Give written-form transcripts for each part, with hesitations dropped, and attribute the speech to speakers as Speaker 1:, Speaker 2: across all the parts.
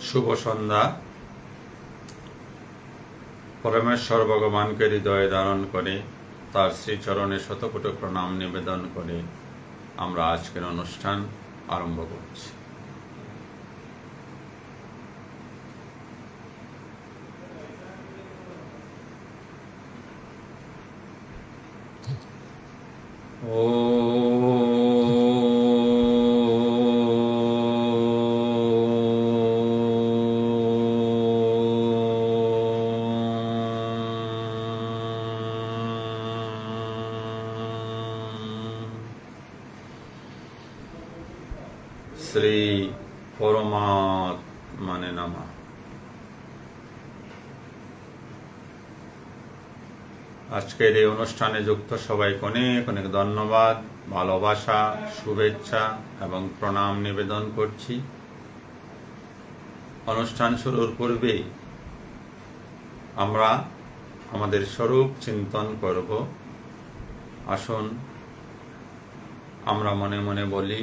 Speaker 1: শুভ সন্ধ্যা। পরমেশ্বর ভগবানকে হৃদয়ে ধারণ করে তার শ্রীচরণে শতকোটি প্রণাম নিবেদন করে আমরা আজকের অনুষ্ঠান আরম্ভ করছি। শ্রী পরমাত্মনে নমঃ। আজকের এই অনুষ্ঠানে যুক্ত সবাইকে অনেক অনেক ধন্যবাদ, ভালোবাসা, শুভেচ্ছা এবং প্রণাম নিবেদন করছি। অনুষ্ঠান শুরুর পূর্বে আমরা আমাদের স্বরূপ চিন্তন করব। আসুন আমরা মনে মনে বলি,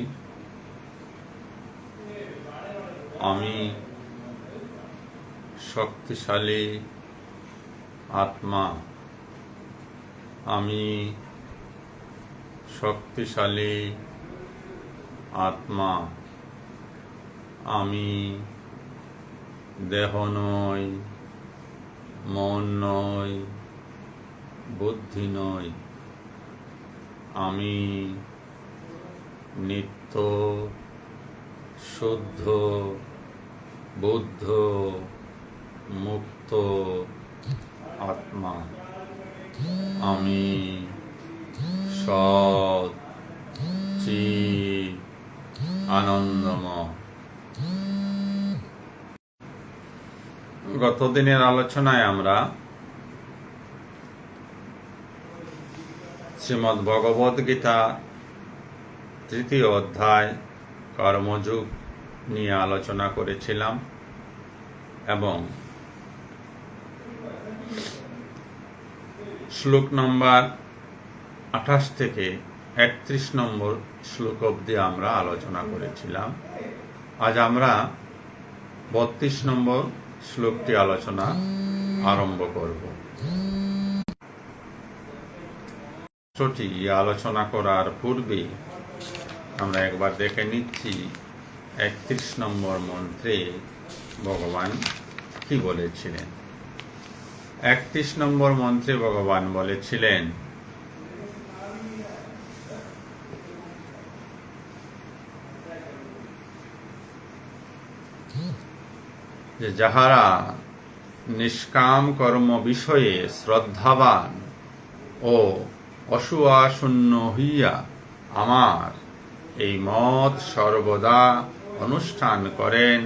Speaker 1: আমি শক্তিশালী আত্মা, আমি শক্তিশালী আত্মা, আমি দেহ নই, মন নই, বুদ্ধি নই, আমি নিত্য শুদ্ধ বুদ্ধ মুক্ত আত্মা, আমি সৎ চিৎ আনন্দময়। গত দিনের আলোচনায় আমরা শ্রীমদ্ ভগবদ গীতা 3য় অধ্যায় কর্মযোগ নিয়ে আলোচনা করেছিলাম এবং শ্লোক নম্বর 28 থেকে 31 নম্বর শ্লোক অবধি আমরা আলোচনা করেছিলাম। আজ আমরা 32 নম্বর শ্লোকটি আলোচনা আরম্ভ করব। শ্লোকটি আলোচনা করার পূর্বে আমরা একবার দেখে নিচ্ছি 31 নম্বর মন্ত্রে ভগবান কি বলেছিলেন। 31 নম্বর মন্ত্রে ভগবান বলেছিলেন, যে যাহারা নিষ্কাম কর্ম বিষয়ে শ্রদ্ধাবান ও অসূয়াশূন্য হইয়া আমার এই মত সর্বদা অনুষ্ঠান করেন,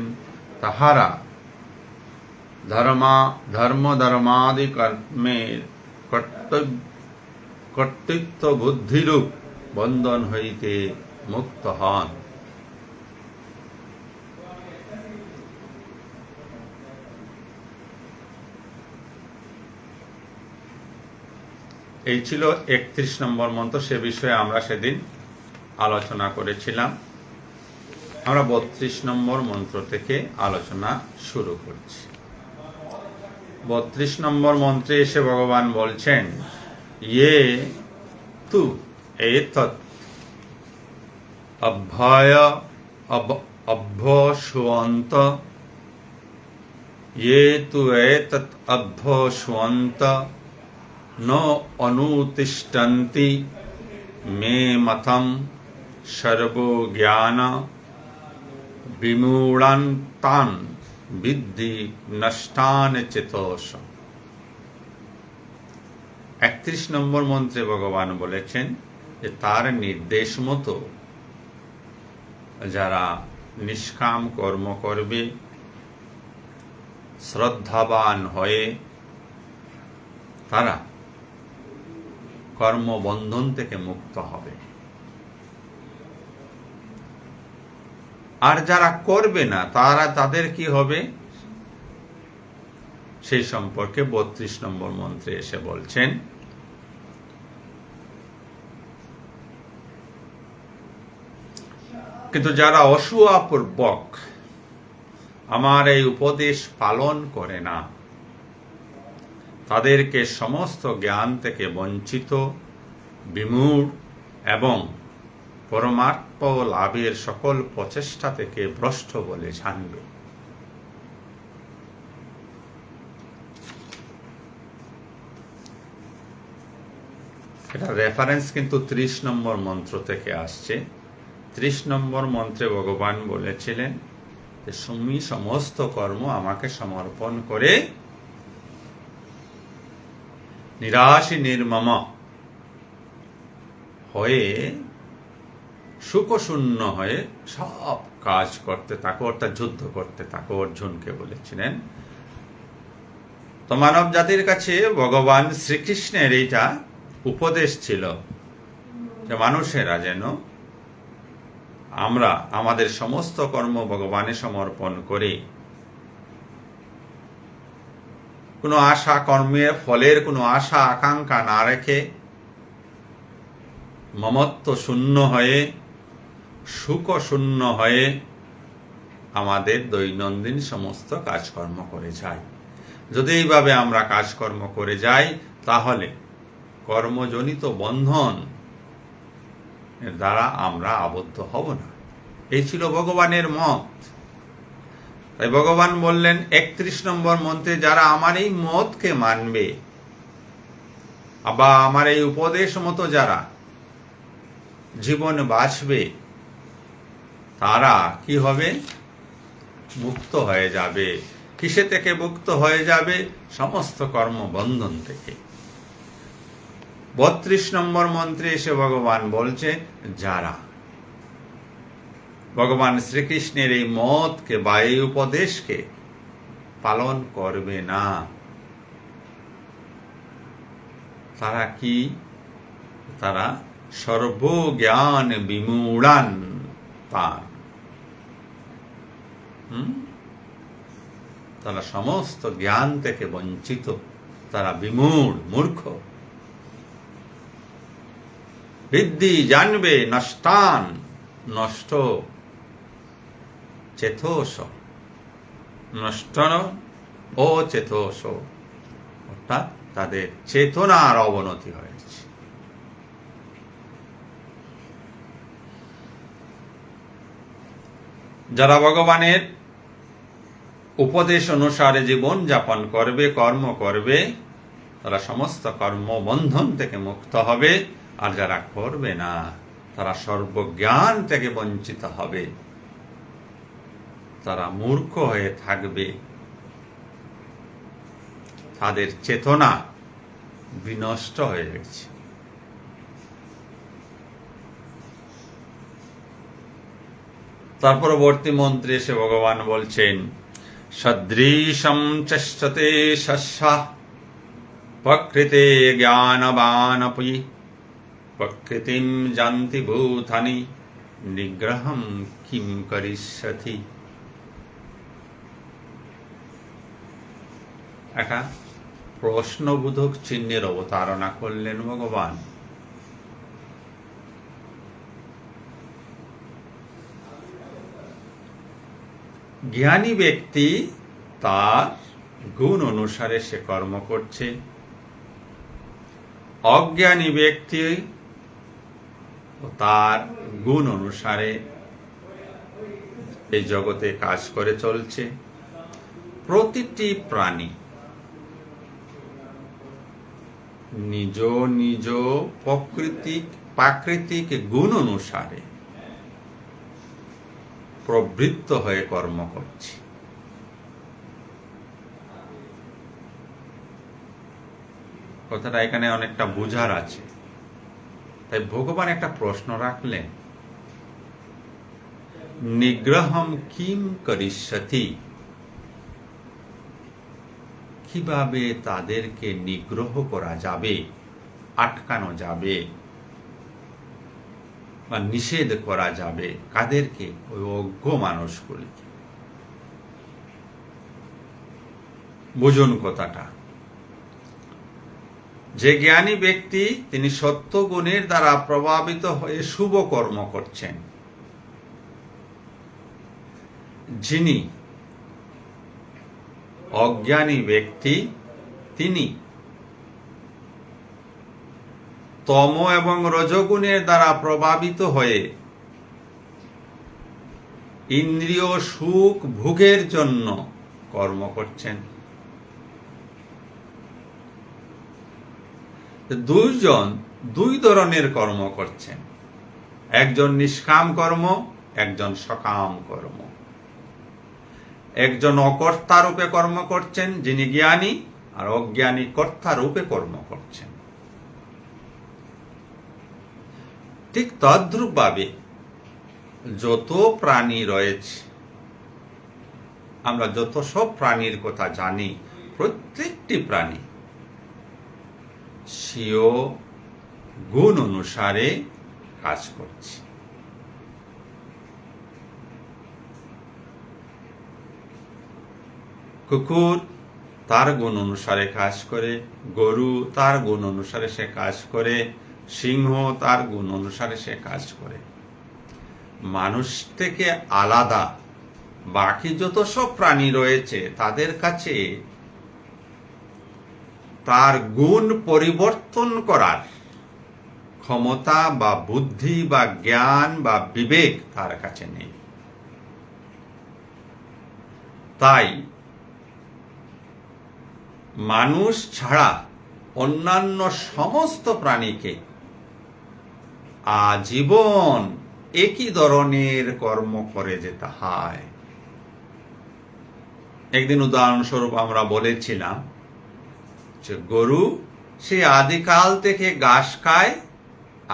Speaker 1: তাহারা ধর্মাদি কর্মের কর্তৃত্ব বুদ্ধিরূপ বন্ধন হইতে মুক্ত হন। এই ছিল 31 নম্বর মন্ত্র। সে বিষয়ে আমরা সেদিন আলোচনা করেছিলাম। আমরা 32 নম্বর মন্ত্র থেকে আলোচনা শুরু করছি। 32 নম্বর মন্ত্রে এসে ভগবান বলছেন, ইয়ে তু এতৎ অভ্যসুয়ন্ত, ইয়ে তু এতৎ অভ্যসুয়ন্ত ন অনুতিষ্ঠন্তি মে মতম সর্বজ্ঞান বিমূঢ়ান তান বিদ্ধি নষ্টান চেতস। 31 নম্বর মন্ত্রে ভগবান বলেছেন যে তার নির্দেশ মতো যারা নিষ্কাম কর্ম করবে, শ্রদ্ধাবান হয়ে, তারা কর্মবন্ধন থেকে মুক্ত হবে। আর যারা করবে না তাদের কি হবে সেই সম্পর্কে 32 নম্বর মন্ত্রে এসে বলছেন, কিন্তু যারা অসূয়াপূর্বক আমার এই উপদেশ পালন করে না, তাদেরকে সমস্ত জ্ঞান থেকে বঞ্চিত, বিমূঢ় এবং পরমার্থ লাভের সকল প্রচেষ্টা থেকে ভ্রষ্ট বলে জানবে। এটা রেফারেন্স কিন্তু 30 নম্বর মন্ত্র থেকে আসছে। 30 নম্বর মন্ত্রে ভগবান বলেছিলেন যে তুমি সমস্ত কর্ম আমাকে সমর্পণ করে নিরাশী নির্মম হয়ে সুখশূন্য হয়ে সব কাজ করতে থাকো, অর্থাৎ যুদ্ধ করতে থাকো। অর্জুনকে বলেছিলেন। তো মানব জাতির কাছে ভগবান শ্রীকৃষ্ণের এইটা উপদেশ ছিল যে মানুষেরা যেন আমরা আমাদের সমস্ত কর্ম ভগবানে সমর্পণ করে কোনো আশা, কর্মের ফলের কোনো আশা আকাঙ্ক্ষা না রেখে মমত্ব শূন্য হয়ে সুখ শূন্য হয়ে আমাদের দৈনন্দিন সমস্ত কাজকর্ম করে যাই। যদি এইভাবে আমরা কাজকর্ম করে যাই তাহলে কর্মজনিত বন্ধন এর দ্বারা আমরা আবদ্ধ হব না। এই ছিল ভগবানের মত। তাই ভগবান বললেন 31 নম্বর মন্ত্রে, যারা আমার এই মতকে মানবে বা আমার এই উপদেশ মতো যারা জীবন বাঁচবে তারা কি হবে? মুক্ত হয়ে যাবে। কিসে থেকে মুক্ত হয়ে যাবে? সমস্ত কর্মবন্ধন থেকে। 32 নম্বর মন্ত্রে এসে ভগবান বলছে, যারা ভগবান শ্রীকৃষ্ণের এই মতকে বা এই উপদেশকে পালন করবে না, তারা কি? তারা সর্বজ্ঞান বিমূঢ়ান তান। তারা সমস্ত জ্ঞান থেকে বঞ্চিত, তারা বিমূঢ়, মূর্খ। বিদ্ধি জানবে নষ্টান, নষ্ট, চেতস, নষ্ট ও চেতস, অর্থাৎ তাদের চেতনার অবনতি হয়েছে। যারা ভগবানের উপদেশ অনুসারে জীবন যাপন করবে, কর্ম করবে, তারা সমস্ত কর্মবন্ধন থেকে মুক্ত হবে। আর যারা করবে না তারা সর্বজ্ঞান থেকে বঞ্চিত হবে, তারা মূর্খ হয়ে থাকবে, তাদের চেতনা বিনষ্ট হয়ে গেছে। তার পরবর্তী মন্ত্রে এসে ভগবান বলছেন, সদৃশম চেষ্টতে শস্যা প্রকৃতে জ্ঞানবানপি প্রকৃতিম জান্তি ভূতানি নিগ্রহম কিম করিষ্যতি। একটা প্রশ্নবোধক চিহ্নের অবতারণা করলেন ভগবান। জ্ঞানী ব্যক্তি তার গুণ অনুসারে সে কর্ম করছে, অজ্ঞানী ব্যক্তি তার গুণ অনুসারে এই জগতে কাজ করে চলছে। প্রতিটি প্রাণী নিজ নিজ প্রাকৃতিক গুণ অনুসারে প্রবৃত্ত হয়ে কর্ম করছে। কথাটা এখানে অনেকটা বুঝার আছে। তাই ভগবান একটা প্রশ্ন রাখলেন, নিগ্রহম কিম করিষ্যতি, কিভাবে তাদেরকে নিগ্রহ করা যাবে, আটকানো যাবে বা নিষেধ করা যাবে? কাদেরকে? ওই অজ্ঞ মানুষগুলিকে। বুঝুন কথাটা। যে জ্ঞানী ব্যক্তি তিনি সত্য গুণের দ্বারা প্রভাবিত হয়ে শুভ কর্ম করছেন, যিনি অজ্ঞানী ব্যক্তি তিনি তম এবং রজগুণের দ্বারা প্রভাবিত হয়ে ইন্দ্রিয় সুখ ভোগের জন্য কর্ম করছেন। দুইজন দুই ধরনের কর্ম করছেন, একজন নিষ্কাম কর্ম, একজন সকাম কর্ম। একজন অকর্তা রূপে কর্ম করছেন যিনি জ্ঞানী, আর অজ্ঞানী কর্তা রূপে কর্ম করছেন। ঠিক তদ্রূপভাবে যত প্রাণী রয়েছে, আমরা যত সব প্রাণীর কথা জানি, প্রত্যেকটি প্রাণী স্বীয় গুণ অনুসারে কাজ করছে। কুকুর তার গুণ অনুসারে কাজ করে, গরু তার গুণ অনুসারে সে কাজ করে, সিংহ তার গুণ অনুসারে সে কাজ করে। মানুষ থেকে আলাদা বাকি যত সব প্রাণী রয়েছে তাদের কাছে তার গুণ পরিবর্তন করার ক্ষমতা বা বুদ্ধি বা জ্ঞান বা বিবেক তার কাছে নেই। তাই মানুষ ছাড়া অন্যান্য সমস্ত প্রাণীকে আজীবন একই ধরনের কর্ম করে যেতে হয়। একদিন উদাহরণস্বরূপ আমরা বলেছিলাম যে গরু সে আদিকাল থেকে ঘাস খায়,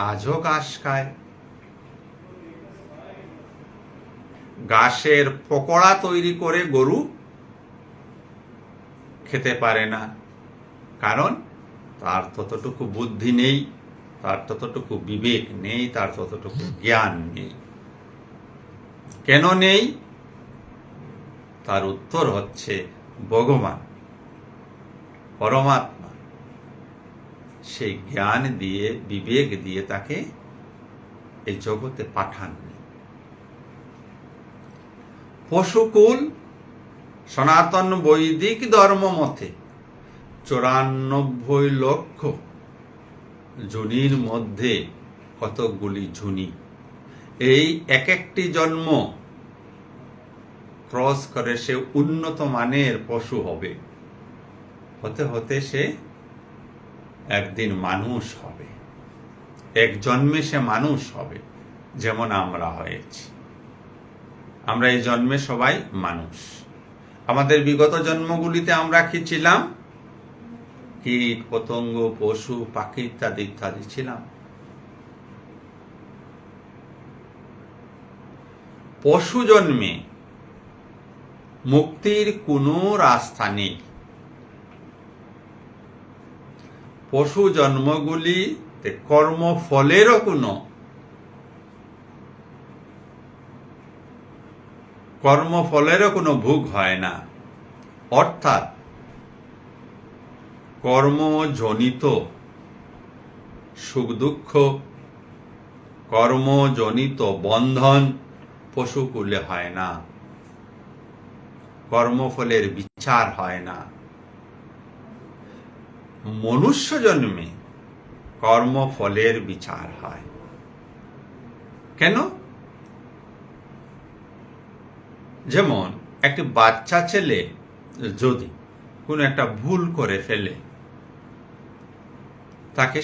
Speaker 1: আজও ঘাস খায়। ঘাসের পকোড়া তৈরি করে গরু খেতে পারে না, কারণ তার ততটুকু বুদ্ধি নেই, তার ততটুকু বিবেক নেই, তার ততটুকু জ্ঞান নেই। কেন নেই? তার উত্তর হচ্ছে ভগবান পরমাত্মা সেই জ্ঞান দিয়ে, বিবেক দিয়ে তাকে এই জগতে পাঠাননি। পশুকুল সনাতন বৈদিক ধর্ম মতে 94 লক্ষ যোনির মধ্যে কতকগুলি যোনি। এই এক একটি জন্ম ক্রস করে সে উন্নত মানের পশু হবে, হতে হতে সে একদিন মানুষ হবে। এক জন্মে সে মানুষ হবে, যেমন আমরা হয়েছি। আমরা এই জন্মে সবাই মানুষ। আমাদের বিগত জন্মগুলিতে আমরা কি ছিলাম? কীট পতঙ্গ, পশু পাখি ইত্যাদি ইত্যাদি ছিলাম। পশু জন্মে মুক্তির কোনো রাস্তা নেই। পশু জন্মগুলিতে কর্মফলেরও কোনো ভোগ হয় না। অর্থাৎ কর্মজনিত সুখ দুঃখ, কর্মজনিত বন্ধন পশুকুলে হয় না। কর্মফলের বিচার হয় না। মনুষ্য জন্মে কর্মফলের বিচার হয়। কেন? যেমন একটি বাচ্চা ছেলে যদি কোনো একটা ভুল করে ফেলে, তাকে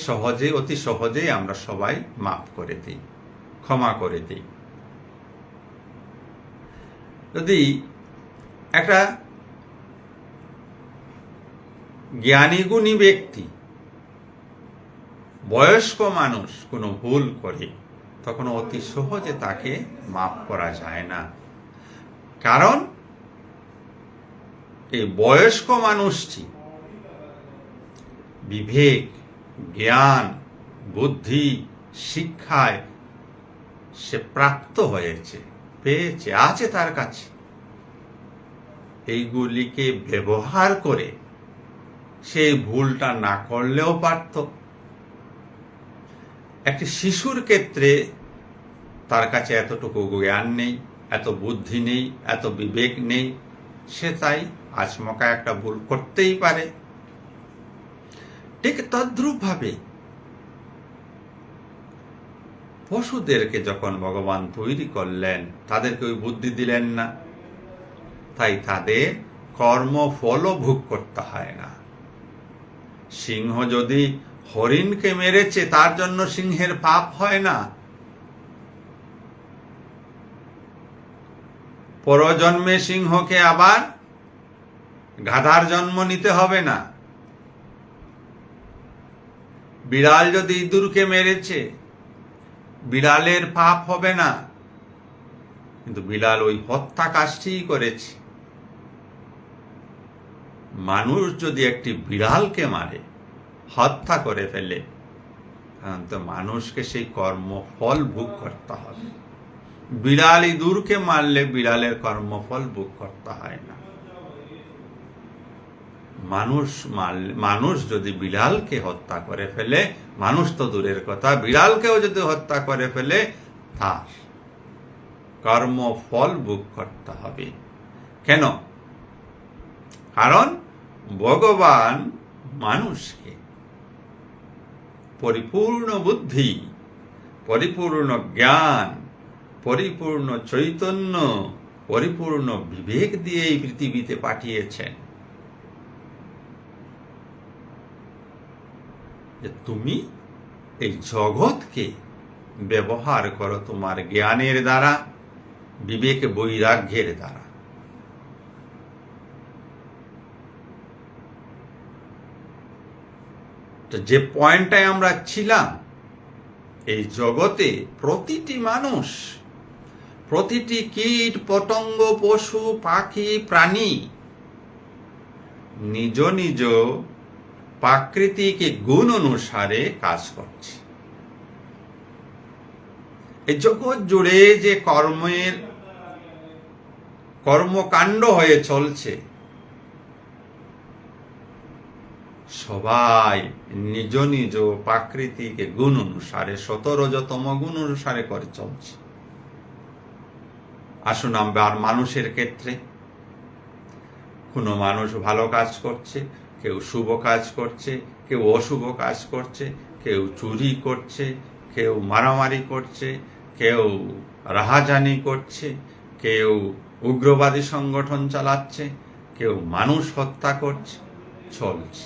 Speaker 1: অতি সহজেই আমরা সবাই মাফ করে দিই, ক্ষমা করে দিই। যদি একটা জ্ঞানী গুণী ব্যক্তি, বয়স্ক মানুষ কোনো ভুল করে, তখন অতি সহজে তাকে মাফ করা যায় না। কারণ এই বয়স্ক মানুষটি বিবেক, জ্ঞান, বুদ্ধি, শিক্ষায় সে প্রাপ্ত হয়েছে, পেয়েছে, আছে তার কাছে। এইগুলিকে ব্যবহার করে সেই ভুলটা না করলেও পারত। একটি শিশুর ক্ষেত্রে তার কাছে এতটুকু জ্ঞান নেই, এত বুদ্ধি নেই, এত বিবেক নেই, সে তাই আচমকা একটা ভুল করতেই পারে। ঠিক তদ্রূপভাবে পশুদেরকে যখন ভগবান তৈরি করলেন, তাদেরকে ওই বুদ্ধি দিলেন না, তাই তাদের কর্মফলও ভোগ করতে হয় না। সিংহ যদি হরিণকে মেরেছে, তার জন্য সিংহের পাপ হয় না। পরজন্মে সিংহকে আবার গাধার জন্ম নিতে হবে না। বিড়াল যদি ইঁদুরকে মেরেছে, বিড়ালের পাপ হবে না, কিন্তু বিড়াল ওই হত্যা কাজটিই করেছে। মানুষ যদি একটি বিড়ালকে মারে, হত্যা করে ফেলে, তো মানুষকে সেই কর্মফল ভোগ করতে হবে। বিড়াল ইঁদুরকে মারলে বিড়ালের কর্মফল ভোগ করতে হয় না। মানুষ যদি বিড়ালকে হত্যা করে ফেলে, মানুষ তো দূরের কথা, বিড়ালকেও যদি হত্যা করে ফেলে, তার কর্মফল ভোগ করতে হবে। কেন? কারণ ভগবান মানুষকে পরিপূর্ণ বুদ্ধি, পরিপূর্ণ জ্ঞান, পরিপূর্ণ চৈতন্য, পরিপূর্ণ বিবেক দিয়ে এই পৃথিবীতে পাঠিয়েছেন, যে তুমি এই জগৎকে ব্যবহার করো তোমার জ্ঞানের দ্বারা, বিবেক বৈরাগ্যের দ্বারা। তো যে পয়েন্টটায় আমরা ছিলাম, এই জগতে প্রতিটি মানুষ, প্রতিটি কীট পতঙ্গ, পশু পাখি প্রাণী নিজ নিজ প্রাকৃতিক গুণ অনুসারে কাজ করছে। এই জগৎ জুড়ে যে কর্মকাণ্ড হয়ে চলছে, সবাই নিজ নিজ প্রাকৃতিক গুণ অনুসারে, সতরজতম গুণ অনুসারে করে চলছে। আসুন আমরা মানুষের ক্ষেত্রে, কোনো মানুষ ভালো কাজ করছে, কেউ শুভ কাজ করছে, কেউ অশুভ কাজ করছে, কেউ চুরি করছে, কেউ মারামারি করছে, কেউ রাহাজানি করছে, কেউ উগ্রবাদী সংগঠন চালাচ্ছে, কেউ মানুষ হত্যা করছে, চলছে।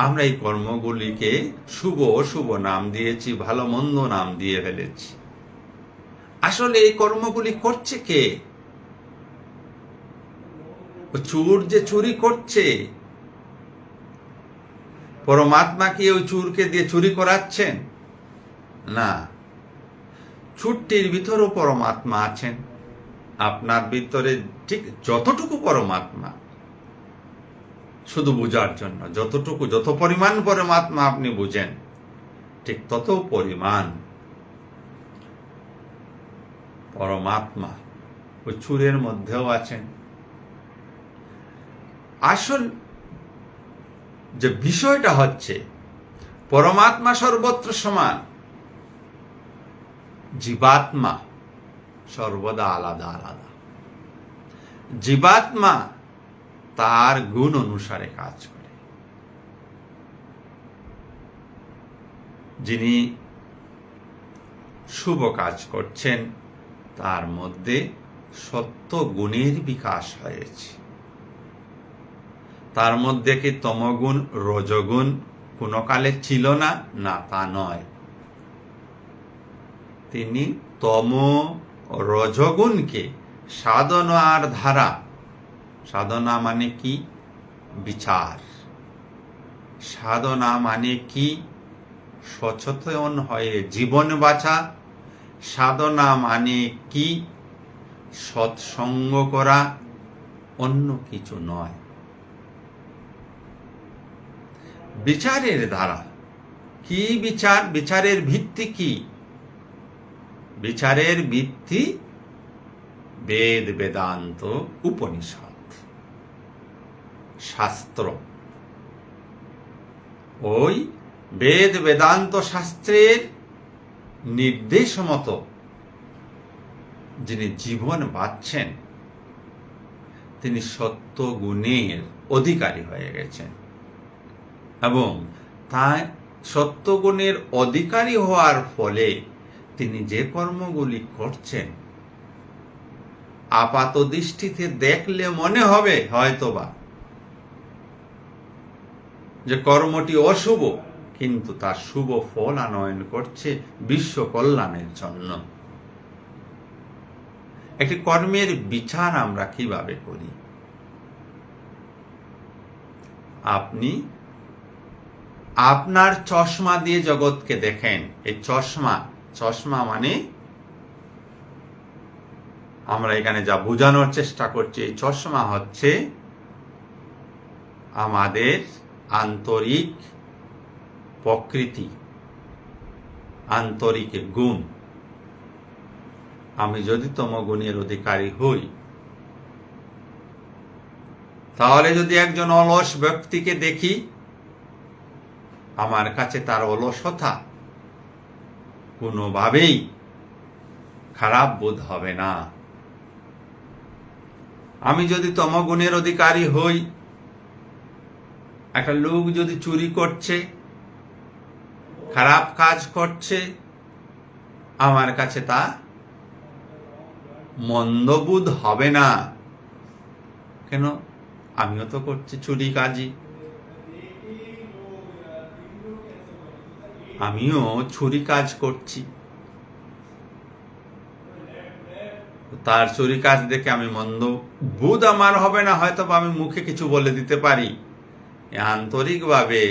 Speaker 1: আমরা এই কর্মগুলিকে শুভ অশুভ নাম দিয়েছি, ভালো মন্দ নাম দিয়ে ফেলেছি। আসলে এই কর্মগুলি করছে কে? চোর যে চুরি করছে, পরমাত্মা কি ওই চোরকে দিয়ে চুরি করাচ্ছেন? না, চোরটির ভিতরেও পরমাত্মা আছেন। আপনার ভিতরে ঠিক যতটুকু পরমাত্মা, শুধু বোঝার জন্য, যত পরিমাণ পরমাত্মা আপনি বুঝেন, ঠিক তত পরিমাণ পরমাত্মা ওই চোরের মধ্যেও আছেন। আসল যে বিষয়টা হচ্ছে, পরমাত্মা সর্বত্র সমান, জীবাত্মা সর্বদা আলাদা আলাদা। জীবাত্মা তার গুণ অনুসারে কাজ করে। যিনি শুভ কাজ করছেন, তার মধ্যে সত্য গুণের বিকাশ হয়েছে। তার মধ্যে কি তমগুণ রজগুণ কোনো কালে ছিল না? না, তা নয়। তিনি তম রজগুণকে সাধনার ধারা, সাধনা মানে কি? বিচার। সাধনা মানে কি? সচেতন হয়ে জীবন বাঁচা। সাধনা মানে কি? সৎসঙ্গ করা, অন্য কিছু নয়। বিচারের ধারা কি? বিচার, বিচারের ভিত্তি কি? বিচারের ভিত্তি বেদ, বেদান্ত, উপনিষদ, শাস্ত্র। ওই বেদ বেদান্ত শাস্ত্রের নির্দেশ মতো যিনি জীবন বাঁচছেন তিনি সত্য গুণের অধিকারী হয়ে গেছেন, এবং তাই সত্য গুণের অধিকারী হওয়ার ফলে তিনি যে কর্মগুলি করছেন আপাত দৃষ্টিতে দেখলে মনে হবে হয়তোবা যে কর্মটি অশুভ, কিন্তু তার শুভ ফল আনয়ন করছে বিশ্ব কল্যাণের জন্য। একটি কর্মের বিচার আমরা কিভাবে করি? আপনি আপনার চশমা দিয়ে জগৎকে দেখেন। এই চশমা মানে আমরা এখানে যা বোঝানোর চেষ্টা করছি, এই চশমা হচ্ছে আমাদের আন্তরিক প্রকৃতি, আন্তরিক গুণ। আমি যদি তমগুণের অধিকারী হই, তাহলে যদি একজন অলস ব্যক্তিকে দেখি, আমার কাছে তার অলসতা কোনোভাবেই খারাপ বোধ হবে না। আমি যদি তমগুণের অধিকারী হই, একটা লোক যদি চুরি করছে, খারাপ কাজ করছে, আমার কাছে তা মন্দবোধ হবে না। কেন? আমিও তো করছি চুরি কাজই, আমিও চুরি কাজ করছি। তার চুরি কাজ দেখে আমি মন্দবোধ আমার হবে না। হয়তো আমি মুখে কিছু বলে দিতে পারি, আন্তরিকভাবে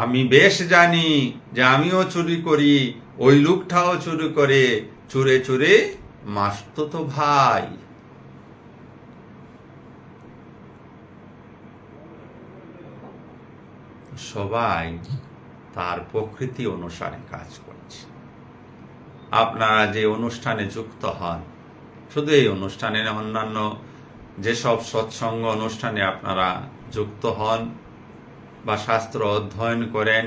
Speaker 1: আমি বেশ জানি যে আমিও চুরি করি, ওই লোকটাও চুরি করে, চুরে চুরে মাসতুতো ভাই। সবাই তার প্রকৃতি অনুসারে কাজ করছে। আপনারা যে অনুষ্ঠানে যুক্ত হন, শুধু এই অনুষ্ঠানে না, অন্যান্য যেসব সৎসঙ্গ অনুষ্ঠানে আপনারা যুক্ত হন বা শাস্ত্র অধ্যয়ন করেন,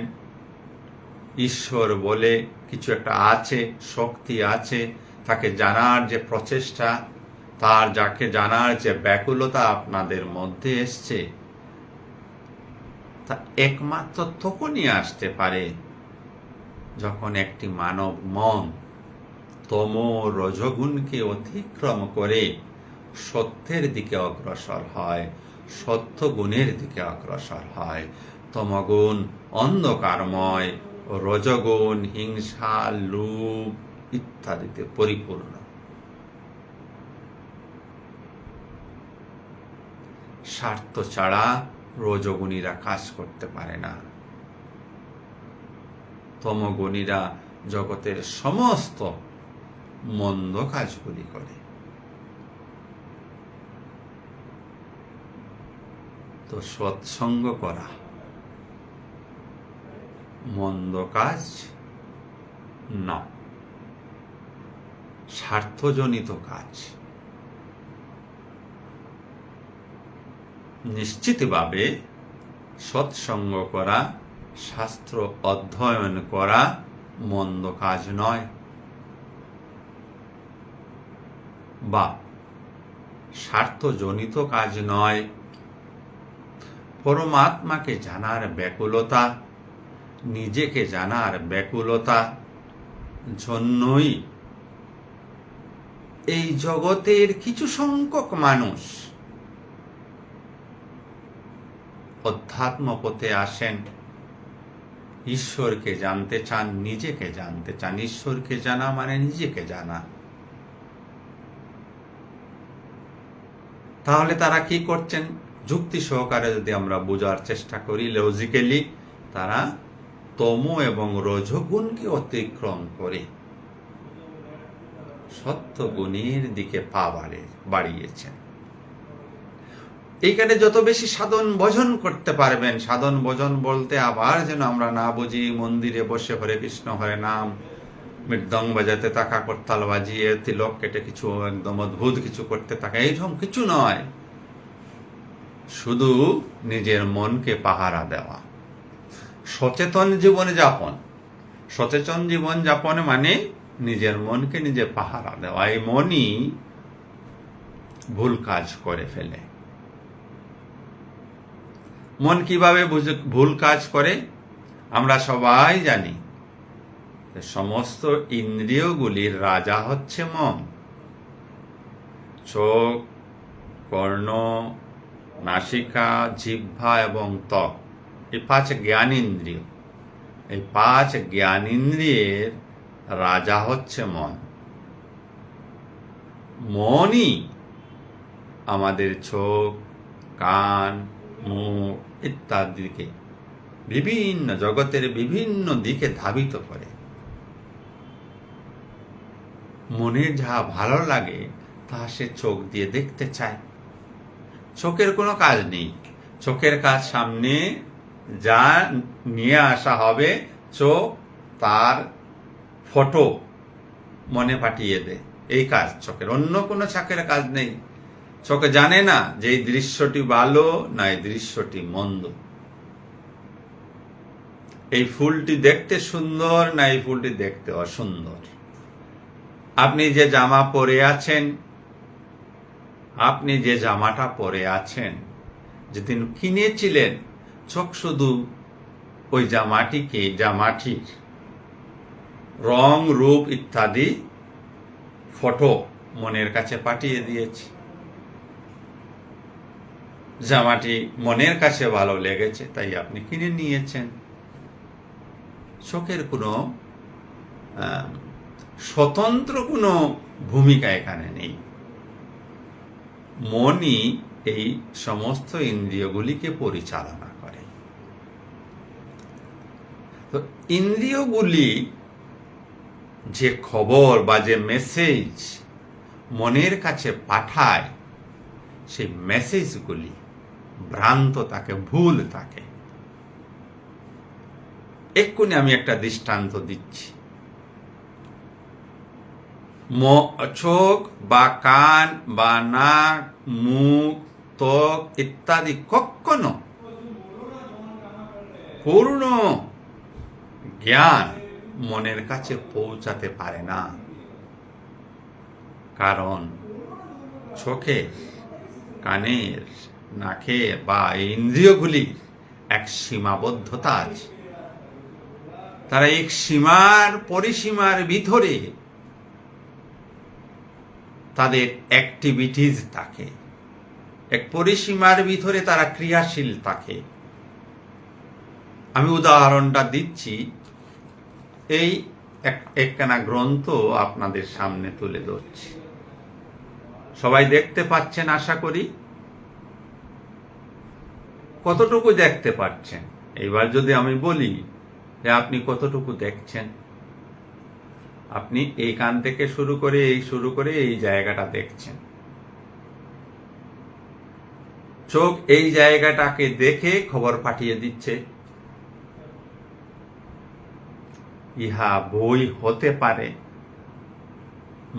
Speaker 1: ঈশ্বর বলে কিছু একটা আছে, শক্তি আছে, তাকে জানার যে প্রচেষ্টা, তার যাকে জানার যে ব্যাকুলতা আপনাদের মধ্যে এসছে, তা একমাত্র তখনই আসতে পারে যখন একটি মানব মন তম রজগুণকে অতিক্রম করে সত্যের দিকে অগ্রসর হয়, সত্য গুণের দিকে অগ্রসর হয়। তমগুণ অন্ধকারময়, রজগুণ হিংসা, লোভ ইত্যাদিতে পরিপূর্ণ। স্বার্থ ছাড়া রজগুণীরা কাজ করতে পারে না। তমগুণীরা জগতের সমস্ত মন্দ কাজগুলি করে। তো সৎসঙ্গ করা মন্দ কাজ না, স্বার্থজনিত কাজ। নিশ্চিতভাবে সৎসঙ্গ করা, শাস্ত্র অধ্যয়ন করা মন্দ কাজ নয়, বা স্বার্থজনিত কাজ নয়। পরমাত্মাকে জানার ব্যাকুলতা, নিজেকে জানার ব্যাকুলতা জন্যই এই জগতের কিছু সংখ্যক মানুষ অধ্যাত্ম পথে আসেন, ঈশ্বরকে জানতে চান, নিজেকে জানতে চান। ঈশ্বরকে জানা মানে নিজেকে জানা। তাহলে তারা কি করছেন? যুক্তি সহকারে যদি আমরা বোঝার চেষ্টা করি, লজিক্যালি, তারা তম এবং রজগুণকে অতিক্রম করে সত্য গুণের দিকে পা বাড়িয়েছেন। এইখানে যত বেশি সাধন ভজন করতে পারবেন, সাধন ভজন বলতে আবার যেন আমরা না বুঝি মন্দিরে বসে হরে কৃষ্ণ হরে নাম, মৃদঙ্গ বাজাতে থাকা, করতাল বাজিয়ে তিলক কেটে কিছু একদম অদ্ভুত কিছু করতে থাকা, এইরকম কিছু নয়। শুধু নিজের মনকে পাহারা দেওয়া, সচেতন জীবন যাপন। সচেতন জীবন যাপন মানে নিজের মনকে নিজে পাহারা দেওয়া। এই মনই ভুল কাজ করে ফেলে। মন কিভাবে ভুল কাজ করে? আমরা সবাই জানি সমস্ত ইন্দ্রিয়গুলির রাজা হচ্ছে মন। চোখ, কর্ণ, নাসিকা, জিহ্বা এবং ত্বক, এই 5 জ্ঞানেন্দ্রিয়। এই 5 জ্ঞানেন্দ্রিয়ের রাজা হচ্ছে মন। মনই আমাদের চোখ, কান, মুখ ইত্যাদিকে বিভিন্ন জগতের বিভিন্ন দিকে ধাবিত করে। মনে যা ভালো লাগে তা সে চোখ দিয়ে দেখতে চায়। চোখের কোনো কাজ নেই। চোখের কাজ সামনে যা নিয়ে আসা হবে, চোখ তার ফটো মনে পাঠিয়ে দেয়। এই কাজ চোখের, অন্য কোনো চোখের কাজ নেই। চোখে জানে না যে এই দৃশ্যটি ভালো না এই দৃশ্যটি মন্দ, এই ফুলটি দেখতে সুন্দর না এই ফুলটি দেখতে অসুন্দর। আপনি যে জামা পরে আছেন, আপনি যে জামাটা পরে আছেন, যেদিন কিনেছিলেন, চোখ শুধু ওই জামাটির রং, রূপ ইত্যাদি ফটো মনের কাছে পাঠিয়ে দিয়েছে। জামাটি মনের কাছে ভালো লেগেছে, তাই আপনি কিনে নিয়েছেন। চোখের কোনো স্বতন্ত্র কোনো ভূমিকা এখানে নেই। মনই এই সমস্ত ইন্দ্রিয়গুলিকে পরিচালনা করে। তো ইন্দ্রিয়গুলি যে খবর বা যে মেসেজ মনের কাছে পাঠায়, সেই মেসেজগুলি ভ্রান্ত থাকে, ভুল থাকে। এক্ষুনি আমি একটা দৃষ্টান্ত দিচ্ছি। চোখ বা কান বা নাক, মুখ, ত্বক ইত্যাদি কখনো পূর্ণ জ্ঞান মনের কাছে পৌঁছাতে পারে না। কারণ চোখের, কানের, নাকের বা ইন্দ্রিয়গুলির এক সীমাবদ্ধতা আছে। তারা এক পরিসীমার ভিতরে তাদের অ্যাক্টিভিটিস থাকে, এক পরিসীমার ভিতরে তারা ক্রিয়াশীল থাকে। আমি উদাহরণটা দিচ্ছি, এই একখানা গ্রন্থ আপনাদের সামনে তুলে ধরছি। সবাই দেখতে পাচ্ছেন আশা করি। কতটুকু দেখতে পাচ্ছেন? এইবার যদি আমি বলি যে আপনি কতটুকু দেখছেন, আপনি এইখান থেকে শুরু করে এই জায়গাটা দেখছেন। চোখ এই জায়গাটাকে দেখে খবর পাঠিয়ে দিচ্ছে, ইহা বই হতে পারে।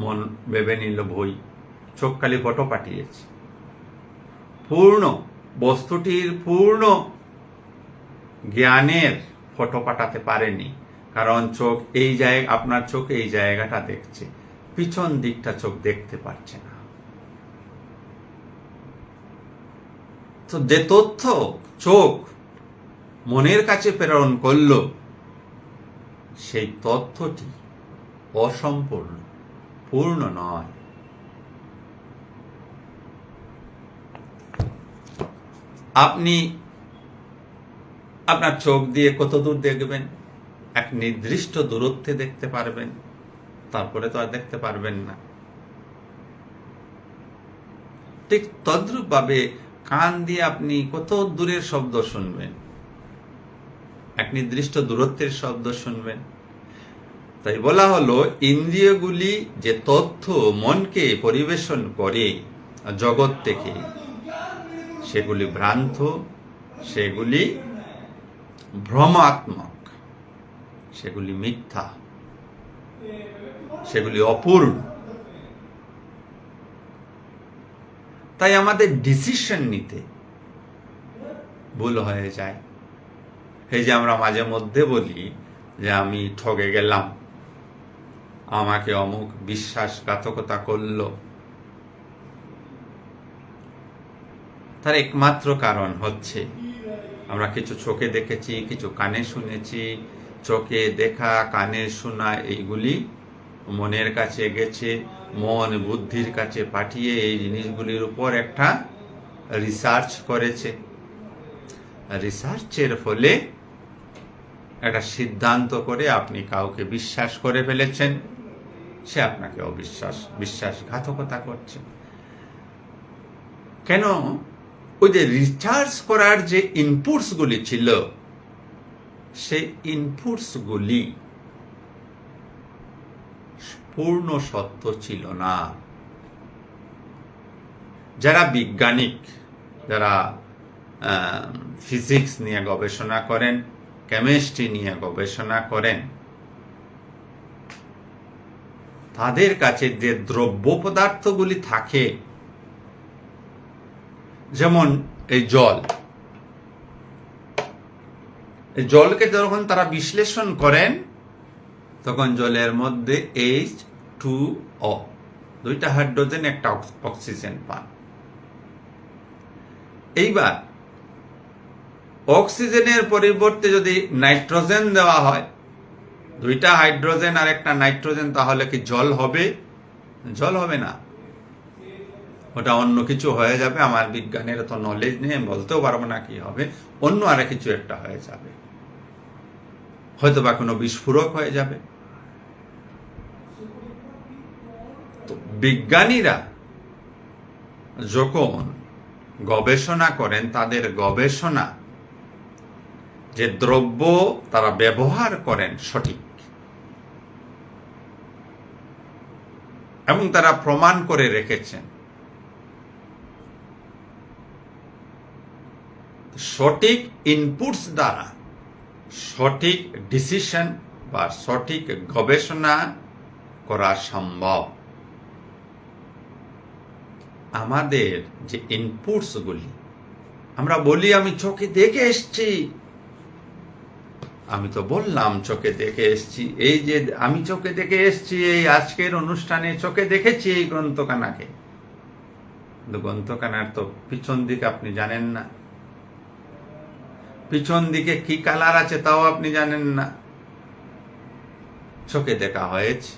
Speaker 1: মন ভেবে নিল বই, চোখ খালি ফটো পাঠিয়েছে। পূর্ণ বস্তুটির পূর্ণ জ্ঞানের ফটো পাঠাতে পারেনি, কারণ চোখ আপনার চোখ এই জায়গাটা দেখছে, পিছন দিকটা চোখ দেখতে পারছে না। তো যে তথ্য চোখ মনের কাছে প্রেরণ করলো, সেই তথ্যটি অসম্পূর্ণ, পূর্ণ নয়। আপনি আপনার চোখ দিয়ে কত দূর দেখবেন? এক নির্দিষ্ট দূরত্বে দেখতে পারবেন, তারপরে তো আর দেখতে পারবেন না। ঠিক তদ্রূপ ভাবে কান দিয়ে আপনি কত দূরের শব্দ শুনবেন? এক নির্দিষ্ট দূরত্বের শব্দ শুনবেন। তাই বলা হলো, ইন্দ্রিয়গুলি যে তথ্য মনকে পরিবেশন করে জগৎ থেকে, সেগুলি ভ্রান্ত, সেগুলি ভ্রমাত্মক, সেগুলি মিথ্যা, সেগুলি অপূর্ণ। তাই আমাদের ডিসিশন নিতে ভুল হয়ে যায়। এই যে আমরা মাঝে মধ্যে বলি যে আমি ঠকে গেলাম, আমাকে অমুক বিশ্বাসঘাতকতা করল, তার একমাত্র কারণ হচ্ছে আমরা কিছু চোখে দেখেছি, কিছু কানে শুনেছি। চোখে দেখা, কানে শোনা এইগুলি মনের কাছে গেছে, মন বুদ্ধির কাছে পাঠিয়ে এই জিনিসগুলির উপর একটা রিসার্চ করেছে। রিসার্চের ফলে একটা সিদ্ধান্ত করে আপনি কাউকে বিশ্বাস করে ফেলেছেন, সে আপনাকে বিশ্বাসঘাতকতা করছে। কেন? ওই যে রিসার্চ করার যে ইনপুটসগুলি ছিল, সেই ইনপুটসগুলি পূর্ণ সত্য ছিল না। যারা বিজ্ঞানিক, যারা ফিজিক্স নিয়ে গবেষণা করেন, কেমিস্ট্রি নিয়ে গবেষণা করেন, তাদের কাছে যে দ্রব্য পদার্থগুলি থাকে, যেমন এই জল, এই জলকে যখন তারা বিশ্লেষণ করেন তখন জলের মধ্যে H2O, দুইটা হাইড্রোজেন একটা অক্সিজেন পান। এইবার অক্সিজেনের পরিবর্তে যদি নাইট্রোজেন দেওয়া হয়, দুইটা হাইড্রোজেন আর একটা নাইট্রোজেন, তাহলে কি জল হবে? জল হবে না, ওটা অন্য কিছু হয়ে যাবে। আমার বিজ্ঞানের তো নলেজ নেই, আমি বলতেও পারবো না কি হবে। অন্য আর কিছু একটা হয়ে যাবে, হয়তো বা কোনো বিস্ফোরক হয়ে যাবে। তো বিজ্ঞানীরা যখন গবেষণা করেন, তাদের গবেষণা যে দ্রব্য তারা ব্যবহার করেন সঠিক, এবং তারা প্রমাণ করে রেখেছেন সঠিক ইনপুটস দ্বারা সঠিক ডিসিশন বা সঠিক গবেষণা করা সম্ভব। আমাদের যে ইনপুটসগুলি, আমরা বলি আমি চোখে দেখে এসছি, আমি তো বললাম চোখে দেখে এসছি। এই যে আমি চোখে দেখে এসছি, এই আজকের অনুষ্ঠানে চোখে দেখেছি এই গ্রন্থখানাকে, কিন্তু গ্রন্থখানার তো পিছন দিকে আপনি জানেন না, পিছন দিকে কি কালার আছে তাও আপনি জানেন না। চোখে দেখা হয়েছে।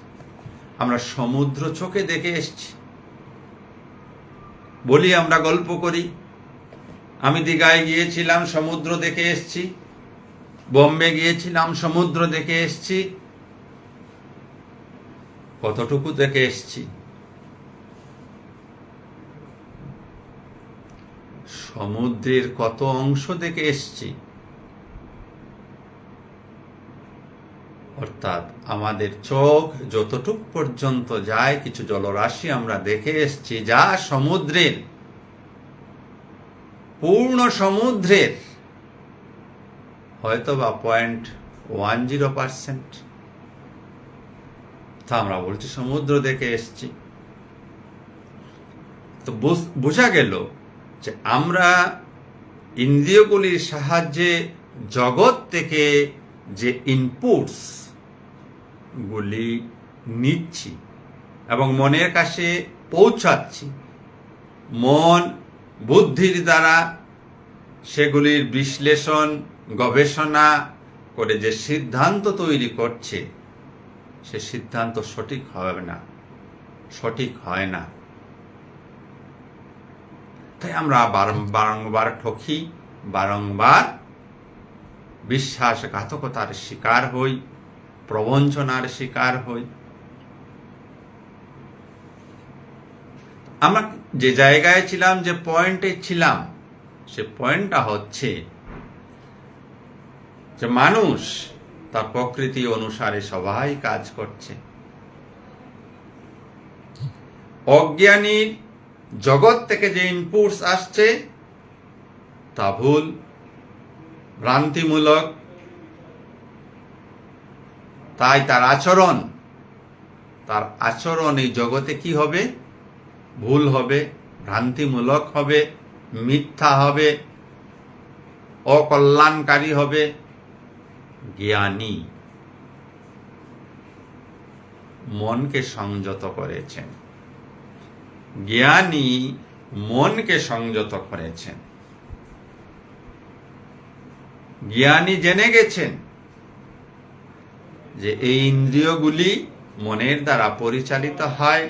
Speaker 1: আমরা সমুদ্র চোখে দেখে এসছি, বলি আমরা গল্প করি আমি দীঘায় গিয়েছিলাম, সমুদ্র দেখে এসছি, বোম্বে গিয়েছিলাম, সমুদ্র দেখে এসছি। কতটুকু দেখে এসছি? সমুদ্রের কত অংশ দেখে এসছি? অর্থাৎ আমাদের চোখ যতটুক পর্যন্ত যায়, কিছু জলরাশি আমরা দেখে এসছি যা সমুদ্রের, পূর্ণ সমুদ্রের হয়তো বা 0.10%। তা আমরা বলছি সমুদ্র দেখে এসছি। তো বোঝা গেল যে আমরা ইন্দ্রিয়গুলির সাহায্যে জগৎ থেকে যে ইনপুটস গুলি নিচ্ছি এবং মনের কাছে পৌঁছাচ্ছি, মন বুদ্ধির দ্বারা সেগুলির বিশ্লেষণ গবেষণা করে যে সিদ্ধান্ত তৈরি করছে, সে সিদ্ধান্ত সঠিক হবে না, সঠিক হয় না। তাই আমরা বারংবার ঠকি, বারংবার বিশ্বাসঘাতকতার শিকার হই, প্রবঞ্চনার শিকার হই। আমরা যে জায়গায় ছিলাম, যে পয়েন্টে ছিলাম, সে পয়েন্টটা হচ্ছে যে মানুষ তার প্রকৃতি অনুসারে সবাই কাজ করছে। অজ্ঞানী জগৎ থেকে যে ইনপুটস আসছে তা ভুল, ভ্রান্তিমূলক। তাই তার আচরণ এই জগতে কি হবে? ভুল হবে, ভ্রান্তিমূলক হবে, মিথ্যা হবে, অকল্যাণকারী হবে। জ্ঞানী মনকে সংযত করেছেন, জ্ঞানী মনকে সংযত করেছেন। জ্ঞানী জেনে গেছেন যে এই ইন্দ্রিয়গুলি মনের দ্বারা পরিচালিত হয়।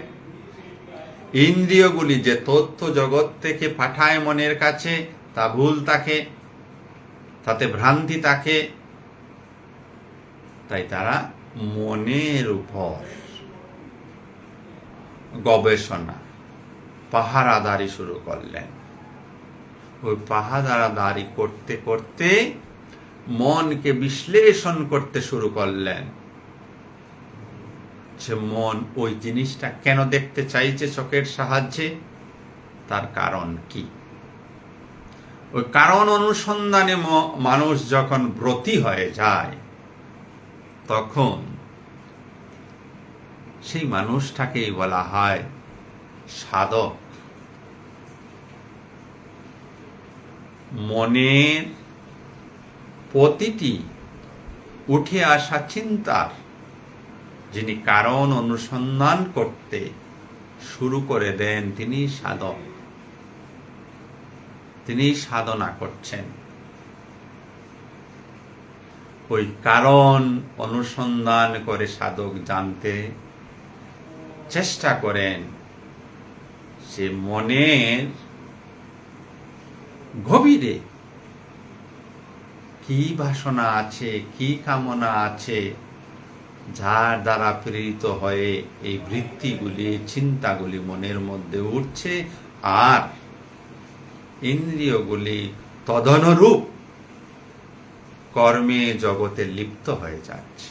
Speaker 1: ইন্দ্রিয়গুলি যে তথ্য জগৎ থেকে পাঠায় মনের কাছে, তা ভুল থাকে, তাতে ভ্রান্তি থাকে। তাই তারা মনের উপর গবেষণা, পাহারাদারি শুরু করলেন। ওই পাহারাদারি করতে করতে মনকে বিশ্লেষণ করতে শুরু করলেন যে মন ওই জিনিসটা কেন দেখতে চাইছে চোখের সাহায্যে, তার কারণ কি। ওই কারণ অনুসন্ধানে মানুষ যখন ব্রতী হয়ে যায়, তখন সেই মানুষটাকেই বলা হয় সাধক। মনের প্রতিটি উঠে আসা চিন্তার যিনি কারণ অনুসন্ধান করতে শুরু করে দেন, তিনি সাধক, তিনি সাধনা করছেন। ওই কারণ অনুসন্ধান করে সাধক জানতে চেষ্টা করেন যে মনের গভীরে কি বাসনা আছে, কি কামনা আছে, যার দ্বারা প্রেরিত হয়ে এই বৃত্তিগুলি, চিন্তাগুলি মনের মধ্যে উঠছে, আর ইন্দ্রিয়গুলি তদনুরূপ কর্মে জগতে লিপ্ত হয়ে যাচ্ছে।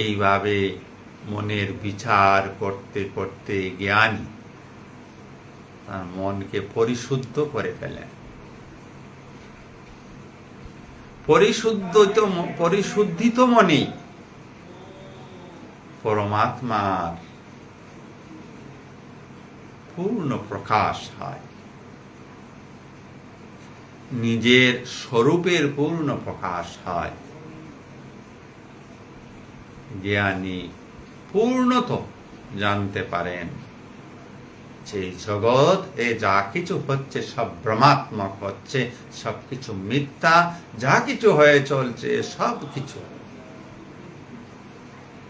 Speaker 1: এইভাবে মনের বিচার করতে করতে জ্ঞানী তার মনকে পরিশুদ্ধ করে ফেলেন। পরিশুদ্ধিত মনে পরমাত্মার পূর্ণ প্রকাশ হয়, নিজের স্বরূপের পূর্ণ প্রকাশ হয়। জ্ঞানী পূর্ণত জানতে পারেন যে জগৎ এ যা কিছু হচ্ছে সব ভ্রমাত্মক হচ্ছে, সবকিছু মিথ্যা, যা কিছু হয়ে চলছে সব কিছু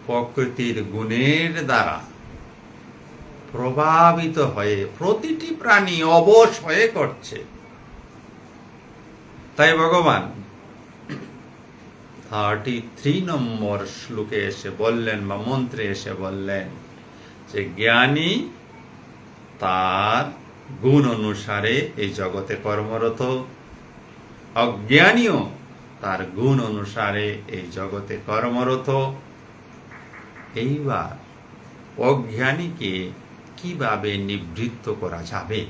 Speaker 1: প্রকৃতির গুণের দ্বারা প্রভাবিত হয়ে প্রতিটি প্রাণী অবশ হয়ে করছে। তাই ভগবান 33 নম্বর শ্লোকে এসে বললেন, বা মন্ত্রে এসে বললেন যে জ্ঞানী তার গুণ অনুসারে এই জগতে কর্মরত, অজ্ঞানীও তার গুণ অনুসারে এই জগতে কর্মরত। এইবার অজ্ঞানীকে কিভাবে নিবৃত্ত করা যাবে,